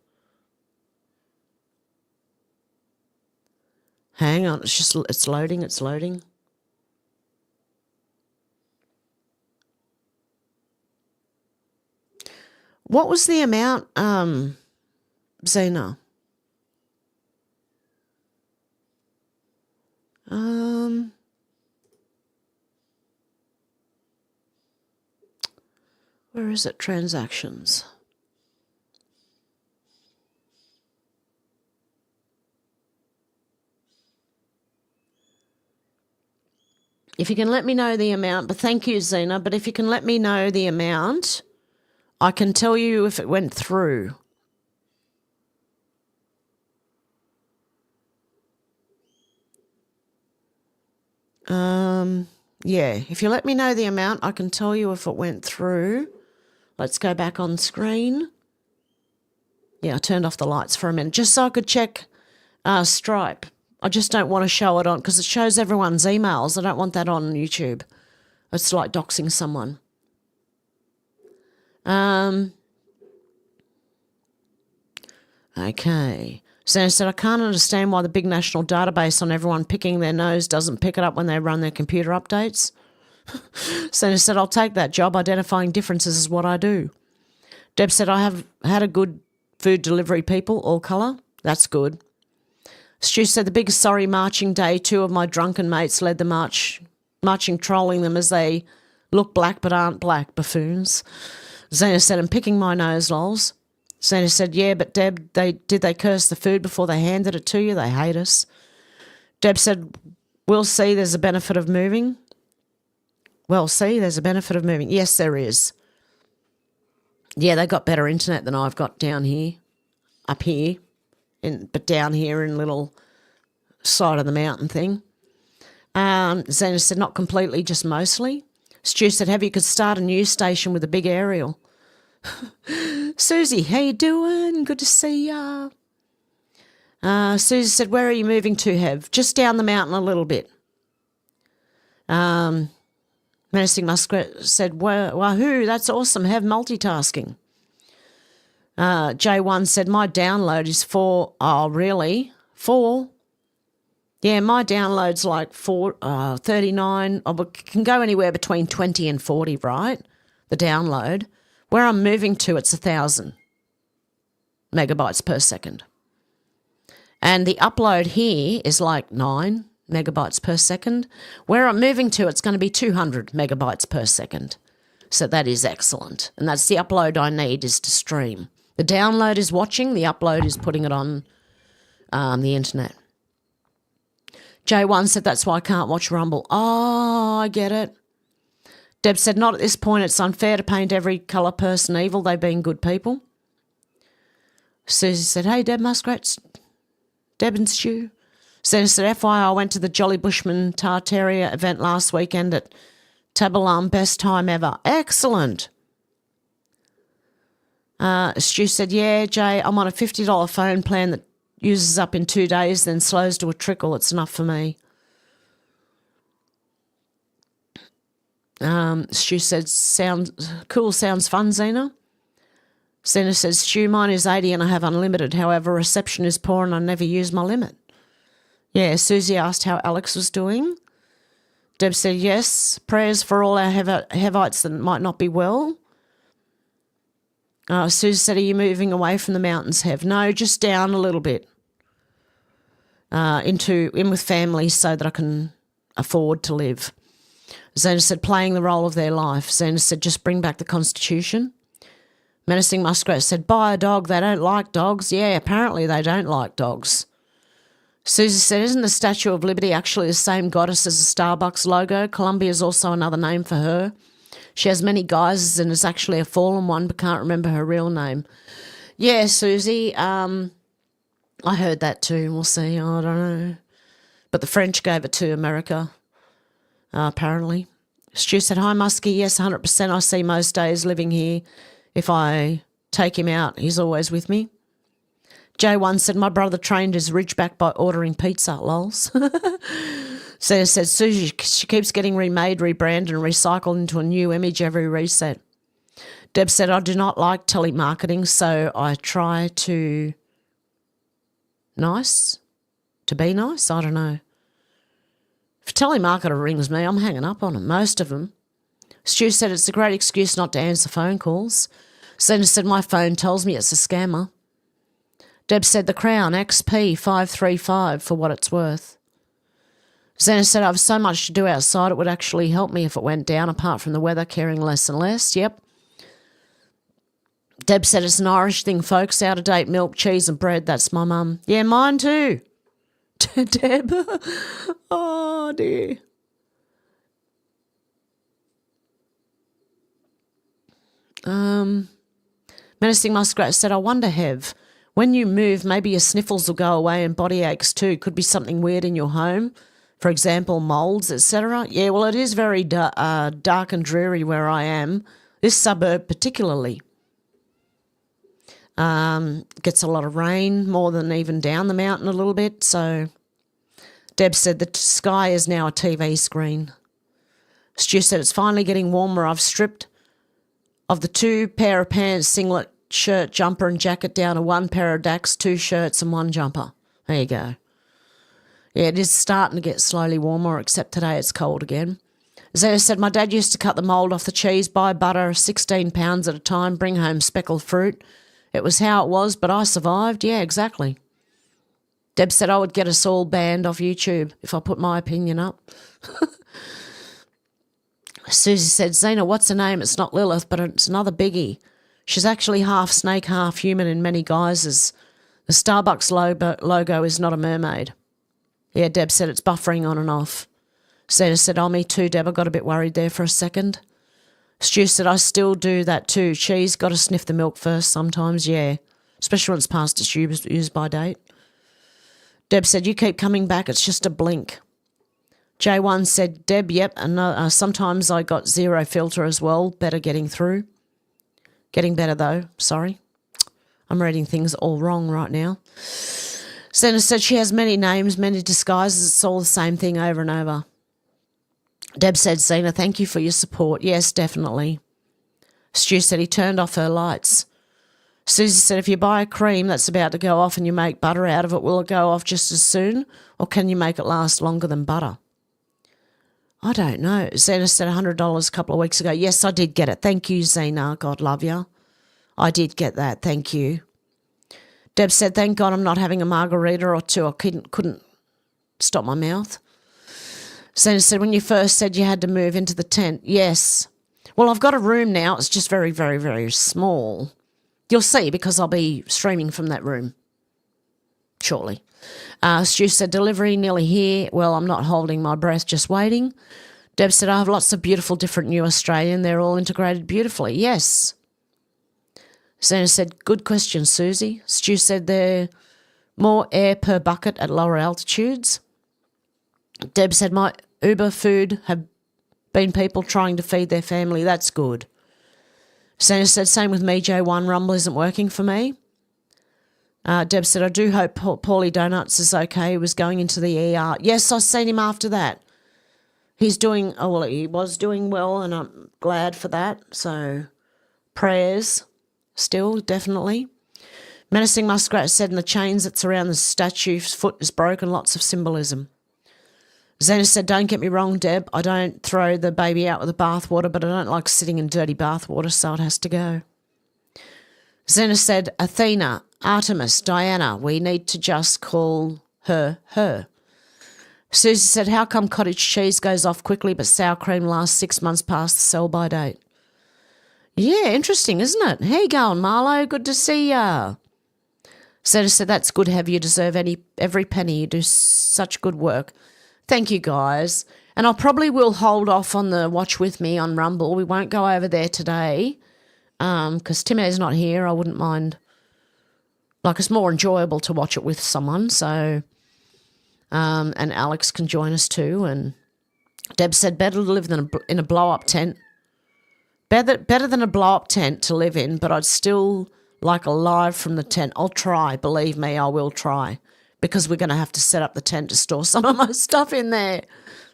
Hang on, it's loading. What was the amount, Zena? Where is it? Transactions. If you can let me know the amount, but thank you, Zena, but if you can let me know the amount, I can tell you if it went through. Yeah, if you let me know the amount, I can tell you if it went through. Let's go back on screen. Yeah, I turned off the lights for a minute just so I could check Stripe. I just don't want to show it on because it shows everyone's emails. I don't want that on YouTube. It's like doxing someone. Okay. Santa said, I can't understand why the big national database on everyone picking their nose doesn't pick it up when they run their computer updates. Santa said, I'll take that job. Identifying differences is what I do. Deb said, I have had a good food delivery people, all colour. That's good. Stu said, the biggest sorry marching day, 2 of my drunken mates led the marching trolling them as they look black but aren't black, buffoons. Zena said, I'm picking my nose, lols. Zena said, yeah, but Deb, did they curse the food before they handed it to you? They hate us. Deb said, we'll see, there's a benefit of moving. Well, see, there's a benefit of moving. Yes, there is. Yeah, they got better internet than I've got down here, up here, but down here in little side of the mountain thing. Zena said, not completely, just mostly. Stu said, have you could start a news station with a big aerial. Susie, how you doing? Good to see ya. Susie said, where are you moving to, Hev? Just down the mountain a little bit. Menacing Muskrat said, wahoo, that's awesome, Hev multitasking. J1 said, my download is 4. Oh, really? 4? Yeah, my download's like 39. Oh, it can go anywhere between 20 and 40, right? The download. Where I'm moving to, it's 1,000 megabytes per second. And the upload here is like 9 megabytes per second. Where I'm moving to, it's going to be 200 megabytes per second. So that is excellent. And that's the upload I need is to stream. The download is watching. The upload is putting it on the internet. J1 said that's why I can't watch Rumble. Oh, I get it. Deb said, not at this point. It's unfair to paint every colour person evil. They've been good people. Susie said, hey, Deb Muskrats. Deb and Stu. Zena said, FYI, I went to the Jolly Bushman Tartaria event last weekend at Tabalam. Best time ever. Excellent. Stu said, yeah, Jay, I'm on a $50 phone plan that uses up in 2 days, then slows to a trickle. It's enough for me. Stu said, sounds fun, Zena. Zena says, Stu, mine is 80 and I have unlimited. However, reception is poor and I never use my limit. Yeah, Susie asked how Alex was doing. Deb said, yes, prayers for all our Hevites that might not be well. Susie said, are you moving away from the mountains, Hev? No, just down a little bit. In with family so that I can afford to live. Zena said, playing the role of their life. Zena said, just bring back the Constitution. Menacing Muskrat said, buy a dog. They don't like dogs. Yeah, apparently they don't like dogs. Susie said, isn't the Statue of Liberty actually the same goddess as the Starbucks logo? Columbia is also another name for her. She has many guises and is actually a fallen one, but can't remember her real name. Yeah, Susie, I heard that too. We'll see. I don't know. But the French gave it to America, apparently. Stu said, hi, Muskie. Yes, 100%. I see most days living here. If I take him out, he's always with me. J1 said, my brother trained his Ridgeback by ordering pizza, lols. Sarah said, Susie, she keeps getting remade, rebranded and recycled into a new image every reset. Deb said, I do not like telemarketing, so I try to be nice. I don't know. If a telemarketer rings me, I'm hanging up on them, most of them. Stu said, it's a great excuse not to answer phone calls. Zena said, my phone tells me it's a scammer. Deb said, the Crown XP 535 for what it's worth. Zena said, I have so much to do outside, it would actually help me if it went down, apart from the weather, caring less and less. Yep. Deb said, it's an Irish thing, folks. Out-of-date milk, cheese and bread. That's my mum. Yeah, mine too. Deb. Oh, dear. Menacing Muskrat said, I wonder, Hev, when you move, maybe your sniffles will go away and body aches too. Could be something weird in your home. For example, moulds, etc. Yeah, well, it is very dark and dreary where I am. This suburb particularly. Gets a lot of rain, more than even down the mountain a little bit. So Deb said the sky is now a TV screen. Stu said it's finally getting warmer. I've stripped of the 2 pair of pants, singlet, shirt, jumper and jacket down to 1 pair of dacks, 2 shirts and 1 jumper. There you go. Yeah, it is starting to get slowly warmer, except today it's cold again. Zena said, my dad used to cut the mould off the cheese, buy butter 16 pounds at a time, bring home speckled fruit. It was how it was, but I survived. Yeah, exactly. Deb said I would get us all banned off YouTube if I put my opinion up. Susie said, Zena, what's her name? It's not Lilith, but it's another biggie. She's actually half snake, half human in many guises. The Starbucks logo is not a mermaid. Yeah, Deb said it's buffering on and off. Zena said, oh, me too, Deb. I got a bit worried there for a second. Stu said, I still do that too. Cheese, got to sniff the milk first sometimes, yeah. Especially when it's past its use by date. Deb said, you keep coming back. It's just a blink. J1 said, Deb, yep. And sometimes I got 0 filter as well. Better getting through. Getting better though, sorry. I'm reading things all wrong right now. Zena said she has many names, many disguises. It's all the same thing over and over. Deb said, Zena, thank you for your support. Yes, definitely. Stu said he turned off her lights. Susie said, if you buy a cream that's about to go off and you make butter out of it, will it go off just as soon? Or can you make it last longer than butter? I don't know. Zena said $100 a couple of weeks ago. Yes, I did get it. Thank you, Zena. God love you. I did get that. Thank you. Deb said, thank God I'm not having a margarita or two. I couldn't stop my mouth. Sandra said, when you first said you had to move into the tent, yes. Well, I've got a room now. It's just very, very, very small. You'll see because I'll be streaming from that room shortly. Stu said, delivery nearly here. Well, I'm not holding my breath, just waiting. Deb said, I have lots of beautiful different new Australian. They're all integrated beautifully. Yes. Sandra said, good question, Susie. Stu said, they're more air per bucket at lower altitudes. Deb said, my Uber food have been people trying to feed their family. That's good. Sandra said, same with me, J1. Rumble isn't working for me. Deb said, I do hope Paulie Donuts is okay. He was going into the ER. Yes, I've seen him after that. He was doing well, and I'm glad for that. So prayers still, definitely. Menacing Muskrat said, in the chains that's around the statue's foot is broken, lots of symbolism. Xena said, don't get me wrong, Deb. I don't throw the baby out with the bathwater, but I don't like sitting in dirty bathwater, so it has to go. Xena said, Athena, Artemis, Diana, we need to just call her her. Susie said, how come cottage cheese goes off quickly but sour cream lasts 6 months past the sell-by date? Yeah, interesting, isn't it? How you going, Marlo? Good to see ya. Xena said, that's good, Hev. You deserve every penny. You do such good work. Thank you, guys. And I probably will hold off on the Watch With Me on Rumble. We won't go over there today because Timmy's not here. I wouldn't mind. Like, it's more enjoyable to watch it with someone. So, and Alex can join us too. And Deb said, better to live in a blow-up tent. Better than a blow-up tent to live in, but I'd still like a live from the tent. I'll try. Believe me, I will try. Because we're going to have to set up the tent to store some of my stuff in there,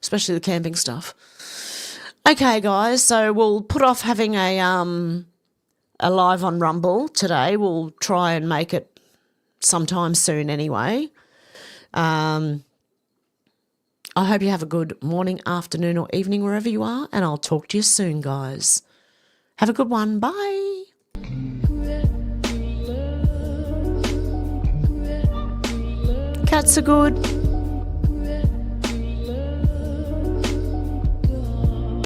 especially the camping stuff. Okay, guys, so we'll put off having a live on Rumble today. We'll try and make it sometime soon anyway. I hope you have a good morning, afternoon or evening wherever you are, and I'll talk to you soon, guys. Have a good one. Bye. Cats are good.